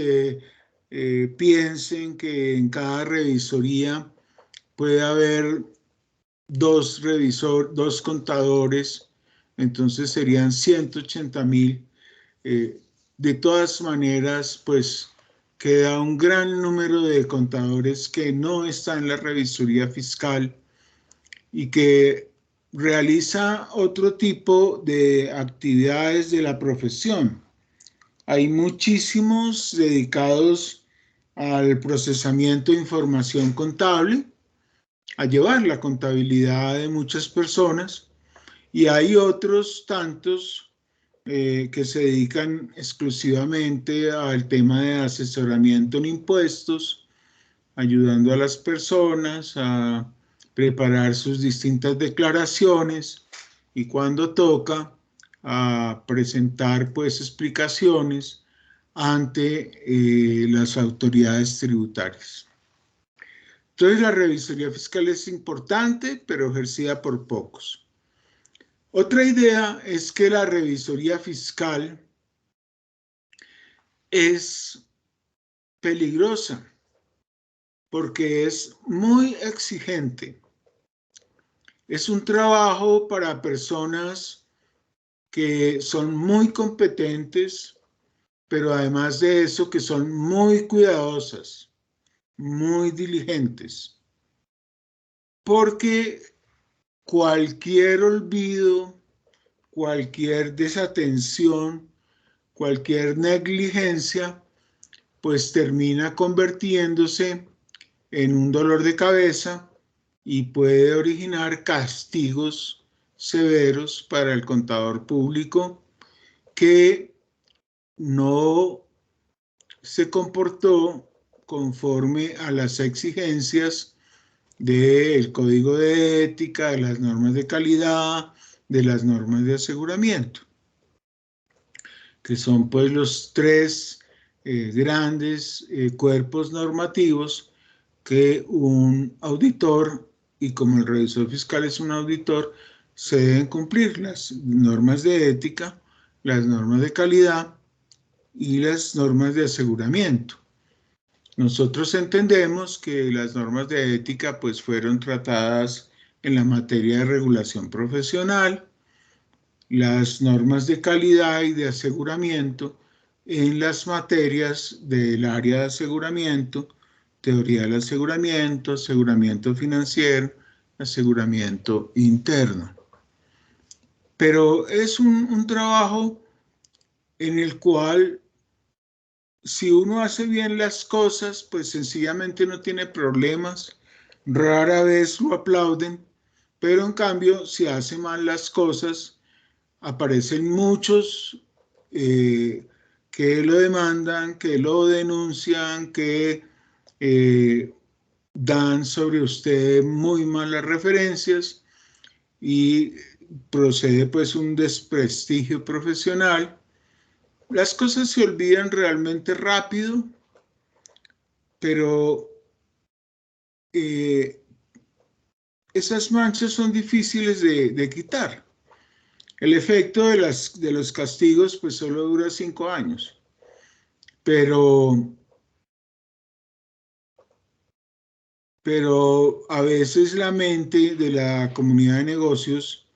B: piensen que en cada revisoría puede haber dos contadores, entonces serían 180.000. De todas maneras, pues queda un gran número de contadores que no están en la revisoría fiscal y que realiza otro tipo de actividades de la profesión. Hay muchísimos dedicados al procesamiento de información contable, a llevar la contabilidad de muchas personas, y hay otros tantos que se dedican exclusivamente al tema de asesoramiento en impuestos, ayudando a las personas a preparar sus distintas declaraciones y cuando toca a presentar pues explicaciones ante las autoridades tributarias. Entonces la revisoría fiscal es importante, pero ejercida por pocos. Otra idea es que la revisoría fiscal es peligrosa porque es muy exigente. Es un trabajo para personas que son muy competentes, pero además de eso que son muy cuidadosas, muy diligentes, porque cualquier olvido, cualquier desatención, cualquier negligencia, pues termina convirtiéndose en un dolor de cabeza y puede originar castigos severos para el contador público que no se comportó conforme a las exigencias del código de ética, de las normas de calidad, de las normas de aseguramiento, que son pues los tres grandes cuerpos normativos que un auditor, y como el revisor fiscal es un auditor, se deben cumplir: las normas de ética, las normas de calidad y las normas de aseguramiento. Nosotros entendemos que las normas de ética pues fueron tratadas en la materia de regulación profesional, las normas de calidad y de aseguramiento en las materias del área de aseguramiento, teoría del aseguramiento, aseguramiento financiero, aseguramiento interno. Pero es un trabajo en el cual, si uno hace bien las cosas, pues sencillamente no tiene problemas, rara vez lo aplauden, pero en cambio, si hace mal las cosas, aparecen muchos que lo demandan, que lo denuncian, que dan sobre usted muy malas referencias y procede pues un desprestigio profesional. Las cosas se olvidan realmente rápido, pero esas manchas son difíciles de quitar. El efecto de los castigos pues solo dura 5 años, pero a veces la mente de la comunidad de negocios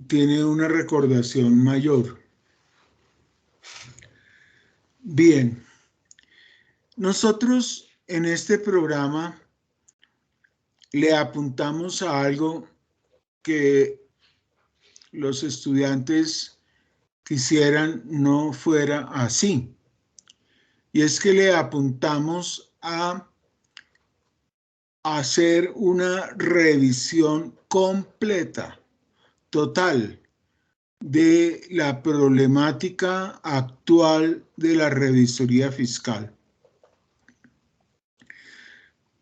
B: tiene una recordación mayor. Bien, nosotros en este programa le apuntamos a algo que los estudiantes quisieran no fuera así. Y es que le apuntamos a hacer una revisión completa, total, de la problemática actual de la revisoría fiscal.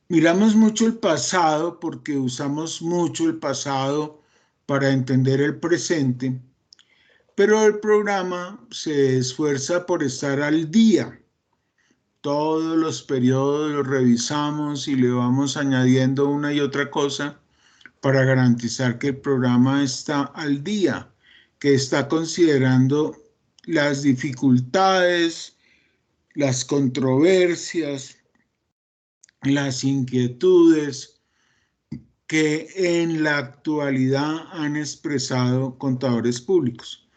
B: Miramos mucho el pasado porque usamos mucho el pasado para entender el presente, pero el programa se esfuerza por estar al día. Todos los periodos los revisamos y le vamos añadiendo una y otra cosa para garantizar que el programa está al día, que está considerando las dificultades, las controversias, las inquietudes que en la actualidad han expresado contadores públicos.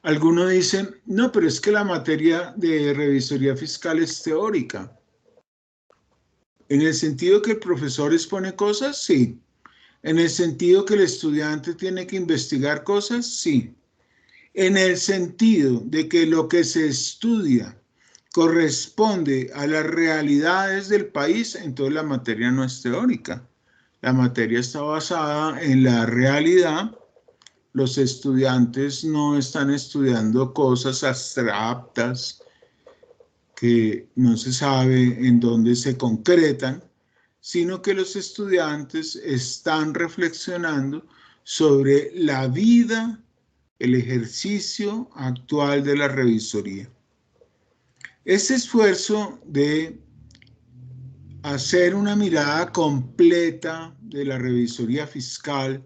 B: Algunos dicen, no, pero es que la materia de revisoría fiscal es teórica. En el sentido que el profesor expone cosas, sí. En el sentido que el estudiante tiene que investigar cosas, sí. En el sentido de que lo que se estudia corresponde a las realidades del país, entonces la materia no es teórica. La materia está basada en la realidad. Los estudiantes no están estudiando cosas abstractas que no se sabe en dónde se concretan, sino que los estudiantes están reflexionando sobre la vida, el ejercicio actual de la revisoría. Este esfuerzo de hacer una mirada completa de la revisoría fiscal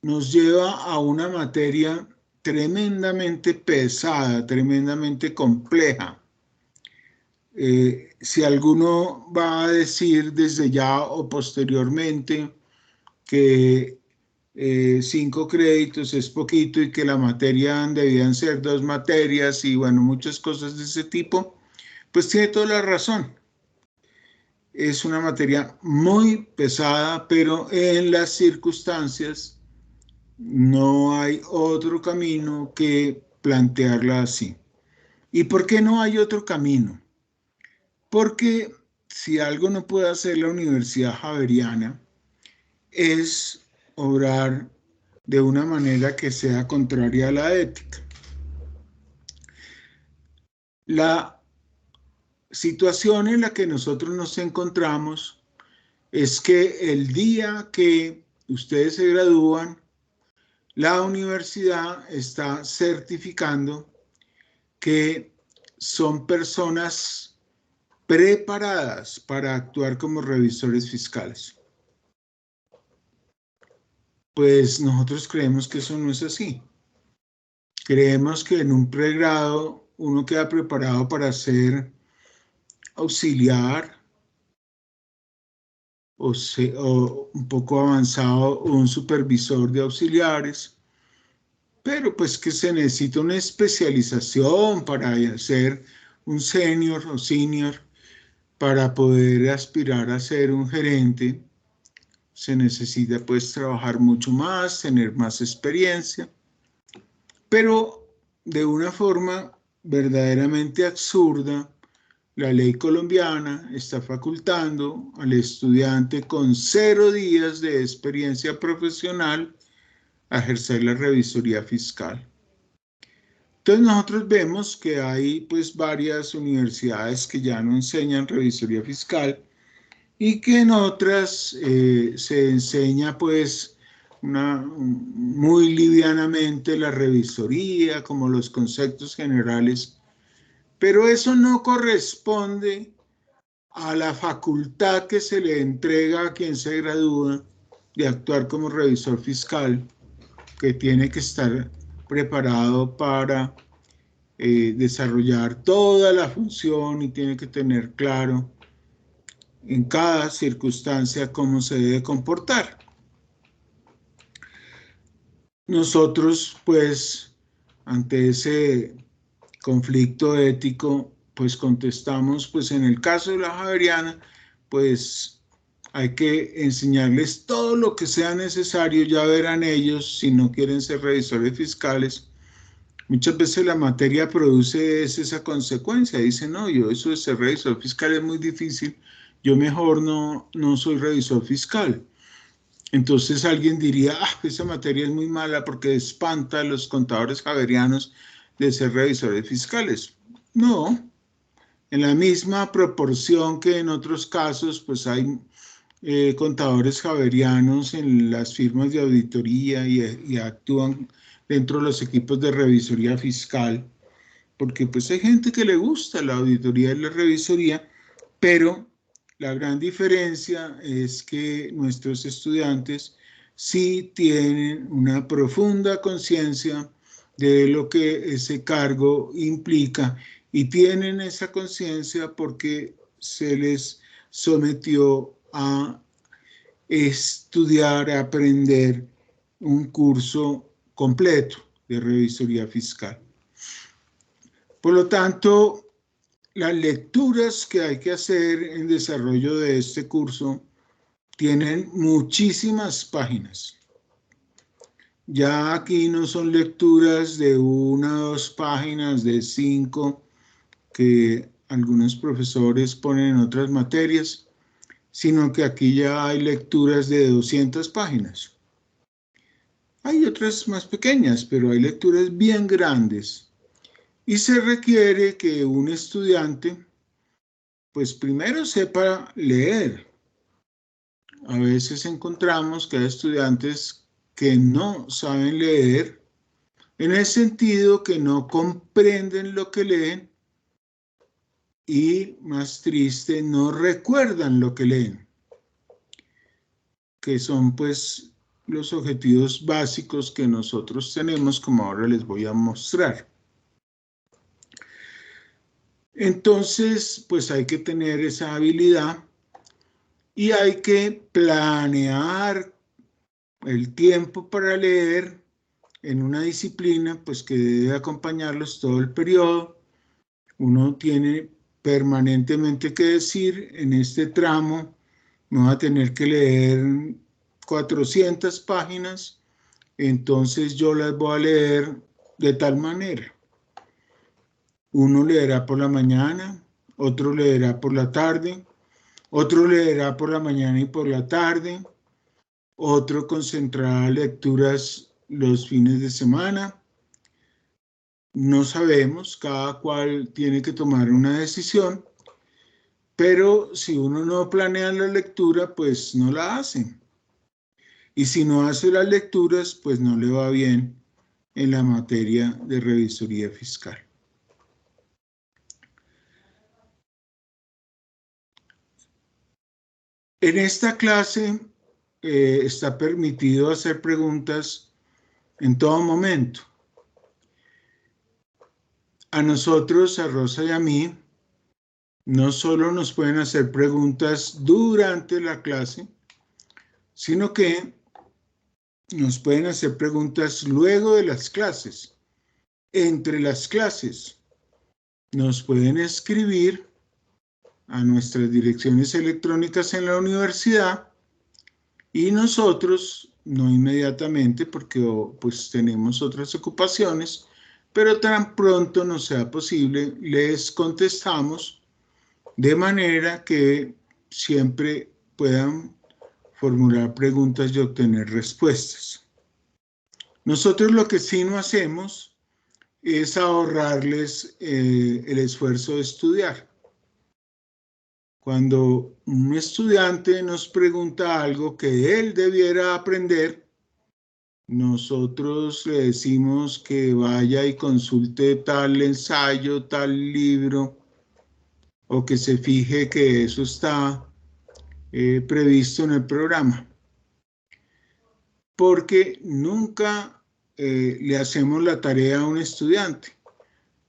B: nos lleva a una materia tremendamente pesada, tremendamente compleja. Si alguno va a decir desde ya o posteriormente que 5 créditos es poquito y que la materia debían ser 2 materias y bueno, muchas cosas de ese tipo, pues tiene toda la razón. Es una materia muy pesada, pero en las circunstancias no hay otro camino que plantearla así. ¿Y por qué no hay otro camino? Porque si algo no puede hacer la Universidad Javeriana es obrar de una manera que sea contraria a la ética. La situación en la que nosotros nos encontramos es que el día que ustedes se gradúan, la universidad está certificando que son personas preparadas para actuar como revisores fiscales. Pues nosotros creemos que eso no es así. Creemos que en un pregrado uno queda preparado para ser auxiliar o un poco avanzado, un supervisor de auxiliares, pero pues que se necesita una especialización para ser un senior o senior, para poder aspirar a ser un gerente. Se necesita pues trabajar mucho más, tener más experiencia, pero de una forma verdaderamente absurda, la ley colombiana está facultando al estudiante con 0 días de experiencia profesional a ejercer la revisoría fiscal. Entonces nosotros vemos que hay pues varias universidades que ya no enseñan revisoría fiscal y que en otras se enseña pues muy livianamente la revisoría, como los conceptos generales, pero eso no corresponde a la facultad que se le entrega a quien se gradúa de actuar como revisor fiscal, que tiene que estar preparado para desarrollar toda la función y tiene que tener claro en cada circunstancia cómo se debe comportar. Nosotros, pues, ante ese conflicto ético, pues contestamos, pues en el caso de la Javeriana, pues hay que enseñarles todo lo que sea necesario, ya verán ellos si no quieren ser revisores fiscales. Muchas veces la materia produce esa consecuencia, dicen, no, yo eso de ser revisor fiscal es muy difícil, yo mejor no soy revisor fiscal. Entonces alguien diría, esa materia es muy mala porque espanta a los contadores javerianos de ser revisores fiscales. No, en la misma proporción que en otros casos, pues hay contadores javerianos en las firmas de auditoría y actúan dentro de los equipos de revisoría fiscal, porque pues hay gente que le gusta la auditoría y la revisoría, pero la gran diferencia es que nuestros estudiantes sí tienen una profunda conciencia de lo que ese cargo implica y tienen esa conciencia porque se les sometió a estudiar, a aprender un curso completo de revisoría fiscal. Por lo tanto, las lecturas que hay que hacer en desarrollo de este curso tienen muchísimas páginas. Ya aquí no son lecturas de 1 o 2 páginas, de 5, que algunos profesores ponen en otras materias, sino que aquí ya hay lecturas de 200 páginas. Hay otras más pequeñas, pero hay lecturas bien grandes. Y se requiere que un estudiante, pues primero sepa leer. A veces encontramos que hay estudiantes que no saben leer, en el sentido que no comprenden lo que leen y, más triste, no recuerdan lo que leen, que son pues los objetivos básicos que nosotros tenemos, como ahora les voy a mostrar. Entonces, pues hay que tener esa habilidad y hay que planear el tiempo para leer en una disciplina, pues que debe acompañarlos todo el periodo. Uno tiene permanentemente que decir, en este tramo me voy a tener que leer 400 páginas, entonces yo las voy a leer de tal manera. Uno leerá por la mañana, otro leerá por la tarde, Otro leerá por la mañana y por la tarde. Otro concentrará lecturas los fines de semana. No sabemos, cada cual tiene que tomar una decisión, pero si uno no planea la lectura, pues no la hace. Y si no hace las lecturas, pues no le va bien en la materia de revisoría fiscal. En esta clase está permitido hacer preguntas en todo momento. A nosotros, a Rosa y a mí, no solo nos pueden hacer preguntas durante la clase, sino que nos pueden hacer preguntas luego de las clases, entre las clases. Nos pueden escribir a nuestras direcciones electrónicas en la universidad y nosotros, no inmediatamente porque pues tenemos otras ocupaciones, pero tan pronto nos sea posible, les contestamos de manera que siempre puedan formular preguntas y obtener respuestas. Nosotros lo que sí no hacemos es ahorrarles el esfuerzo de estudiar. Cuando un estudiante nos pregunta algo que él debiera aprender, nosotros le decimos que vaya y consulte tal ensayo, tal libro, o que se fije que eso está previsto en el programa. Porque nunca le hacemos la tarea a un estudiante.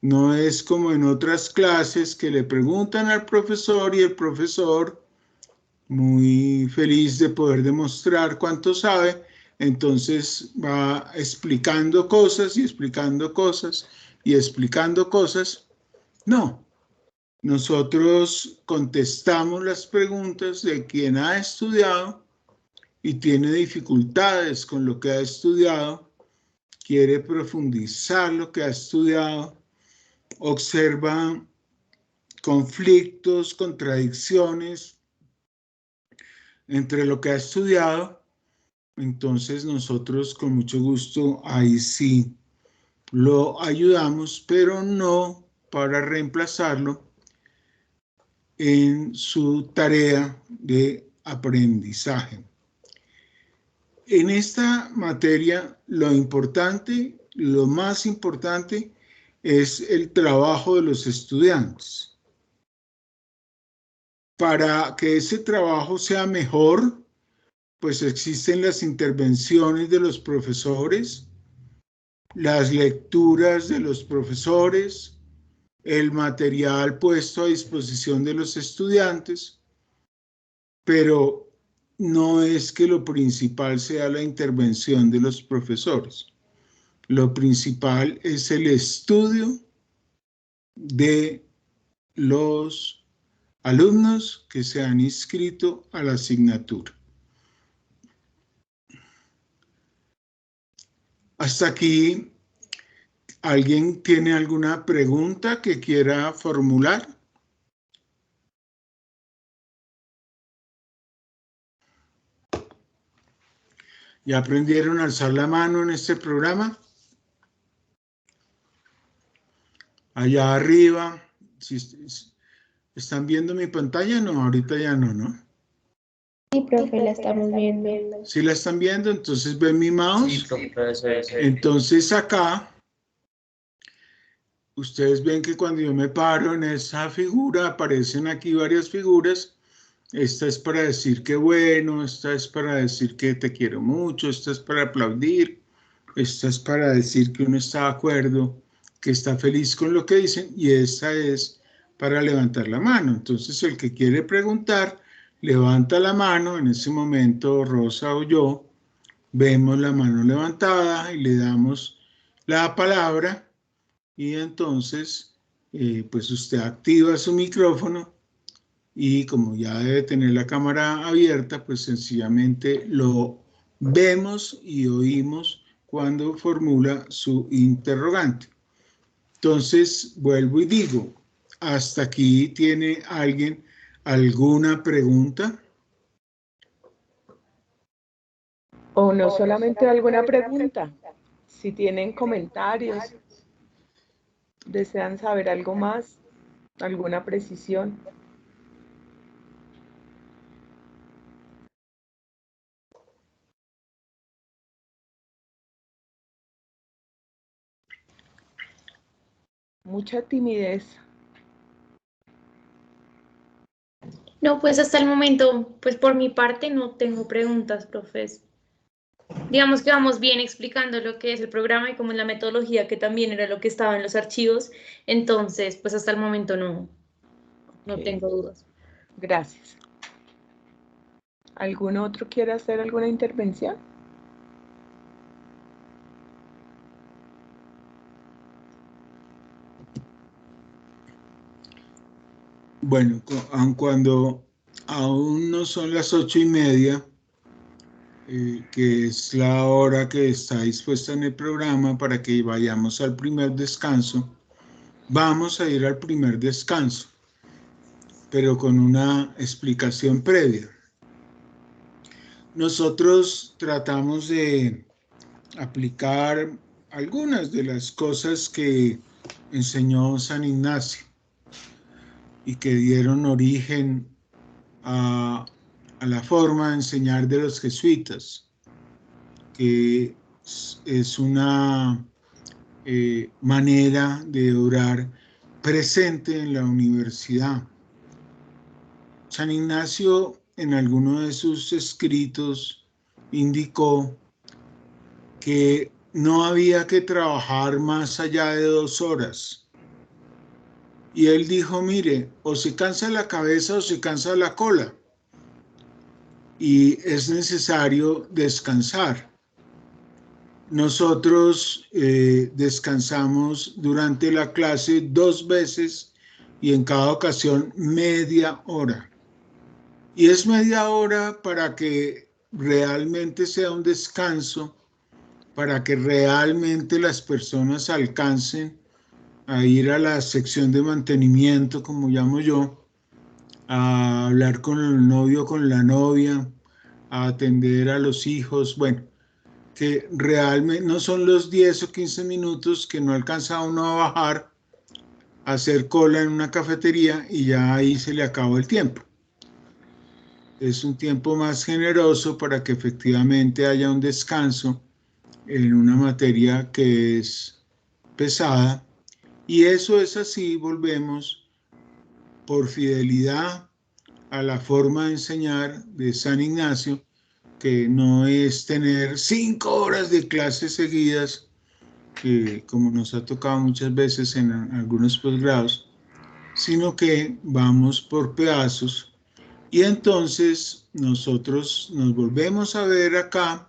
B: No es como en otras clases que le preguntan al profesor y el profesor, muy feliz de poder demostrar cuánto sabe, entonces va explicando cosas y explicando cosas y explicando cosas. No, nosotros contestamos las preguntas de quien ha estudiado y tiene dificultades con lo que ha estudiado, quiere profundizar lo que ha estudiado, observa conflictos, contradicciones entre lo que ha estudiado. Entonces nosotros con mucho gusto ahí sí lo ayudamos, pero no para reemplazarlo en su tarea de aprendizaje. En esta materia lo importante, lo más importante es el trabajo de los estudiantes. Para que ese trabajo sea mejor, pues existen las intervenciones de los profesores, las lecturas de los profesores, el material puesto a disposición de los estudiantes, pero no es que lo principal sea la intervención de los profesores. Lo principal es el estudio de los alumnos que se han inscrito a la asignatura. Hasta aquí, ¿alguien tiene alguna pregunta que quiera formular? ¿Ya aprendieron a alzar la mano en este programa? Allá arriba, si ¿están viendo mi pantalla? No, ahorita ya no, ¿no?
D: Sí, profe, la estamos viendo.
B: ¿Sí la están viendo? Entonces ven mi mouse.
E: Sí, profe.
B: Entonces acá, ustedes ven que cuando yo me paro en esa figura, aparecen aquí varias figuras. Esta es para decir que bueno, esta es para decir que te quiero mucho, esta es para aplaudir, esta es para decir que uno está de acuerdo, que está feliz con lo que dicen, y esta es para levantar la mano. Entonces el que quiere preguntar, levanta la mano. En ese momento Rosa o yo vemos la mano levantada y le damos la palabra, y entonces pues usted activa su micrófono y como ya debe tener la cámara abierta, pues sencillamente lo vemos y oímos cuando formula su interrogante. Entonces vuelvo y digo, hasta aquí tiene alguien ¿Alguna pregunta?
A: O no solamente alguna pregunta, si tienen comentarios, desean saber algo más, alguna precisión. Mucha timidez.
D: No, pues hasta el momento, pues por mi parte no tengo preguntas, profes. Digamos que vamos bien explicando lo que es el programa y cómo es la metodología, que también era lo que estaba en los archivos. Entonces, pues hasta el momento no
A: Ok,
D: tengo dudas.
A: gracias. ¿Algún otro quiere hacer alguna intervención?
B: Bueno, aun cuando aún no son las 8:30, que es la hora que está dispuesta en el programa para que vayamos al primer descanso, vamos a ir al primer descanso, pero con una explicación previa. Nosotros tratamos de aplicar algunas de las cosas que enseñó San Ignacio y que dieron origen a la forma de enseñar de los jesuitas, que es una manera de orar presente en la universidad. San Ignacio en alguno de sus escritos indicó que no había que trabajar más allá de 2 horas. Y él dijo, mire, o se cansa la cabeza o se cansa la cola. Y es necesario descansar. Nosotros descansamos durante la clase 2 veces y en cada ocasión media hora. Y es media hora para que realmente sea un descanso, para que realmente las personas alcancen a ir a la sección de mantenimiento, como llamo yo, a hablar con el novio, con la novia, a atender a los hijos, bueno, que realmente no son los 10 o 15 minutos que no alcanza uno a bajar, a hacer cola en una cafetería y ya ahí se le acabó el tiempo. Es un tiempo más generoso para que efectivamente haya un descanso en una materia que es pesada, y eso es así, volvemos por fidelidad a la forma de enseñar de San Ignacio, que no es tener 5 horas de clases seguidas, como nos ha tocado muchas veces en algunos posgrados, sino que vamos por pedazos, y entonces nosotros nos volvemos a ver acá.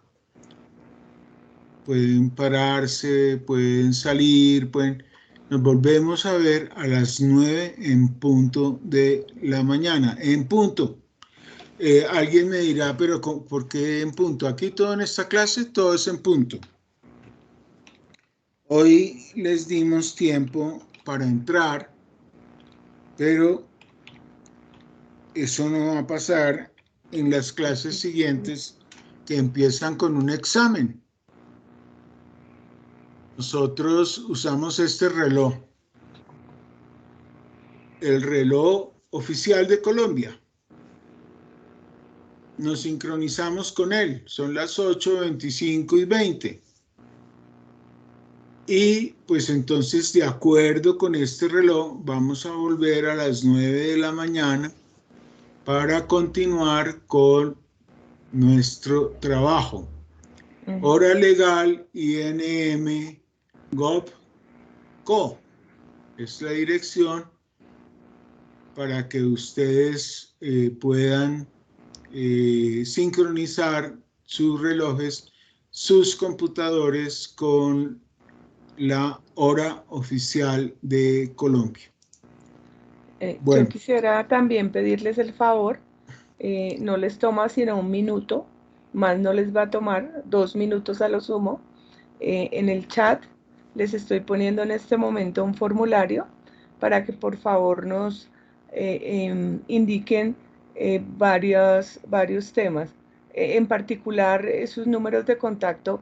B: Pueden pararse, pueden salir, nos volvemos a ver a las 9 en punto de la mañana, en punto. Alguien me dirá, pero ¿por qué en punto? Aquí todo en esta clase, todo es en punto. Hoy les dimos tiempo para entrar, pero eso no va a pasar en las clases siguientes que empiezan con un examen. Nosotros usamos este reloj, el reloj oficial de Colombia. Nos sincronizamos con él, son las 8:25:20. Y pues entonces, de acuerdo con este reloj, vamos a volver a las 9 de la mañana para continuar con nuestro trabajo. Hora legal INM Gov Co. Es la dirección para que ustedes puedan sincronizar sus relojes, sus computadores con la hora oficial de Colombia.
A: Yo quisiera también pedirles el favor, no les toma sino 1 minuto, más no les va a tomar 2 minutos a lo sumo. En el chat les estoy poniendo en este momento un formulario para que por favor nos indiquen varios temas, en particular sus números de contacto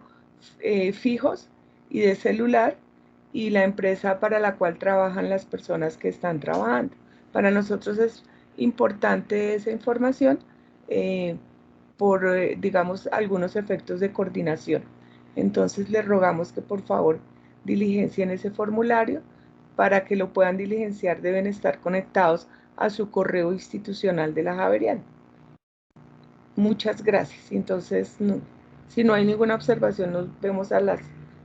A: fijos y de celular, y la empresa para la cual trabajan las personas que están trabajando. Para nosotros es importante esa información por, digamos, algunos efectos de coordinación. Entonces les rogamos que por favor diligencien ese formulario. Para que lo puedan diligenciar deben estar conectados a su correo institucional de la Javeriana. Muchas gracias. Entonces, si no hay ninguna observación, nos vemos a las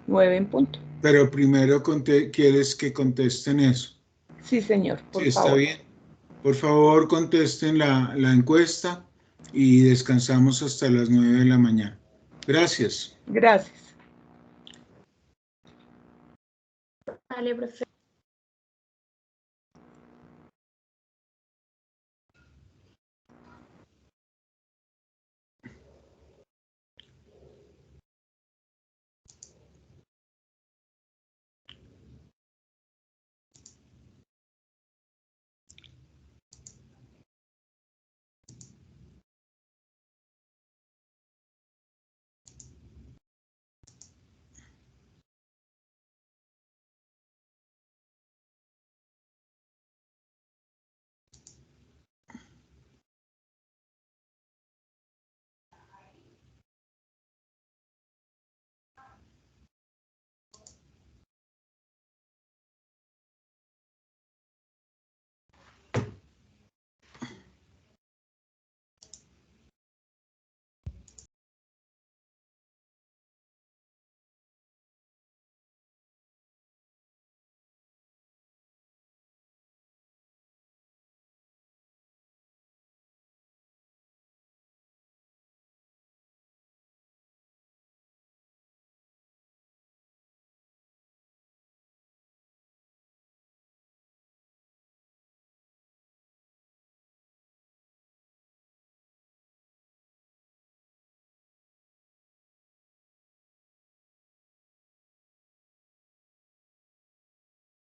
A: 9 en punto.
B: Pero primero quieres que contesten eso.
A: Sí, señor, por
B: Sí, está
A: favor.
B: bien. Por favor, contesten la encuesta y descansamos hasta las 9 de la mañana. Gracias.
A: Gracias.
D: Vale, profe.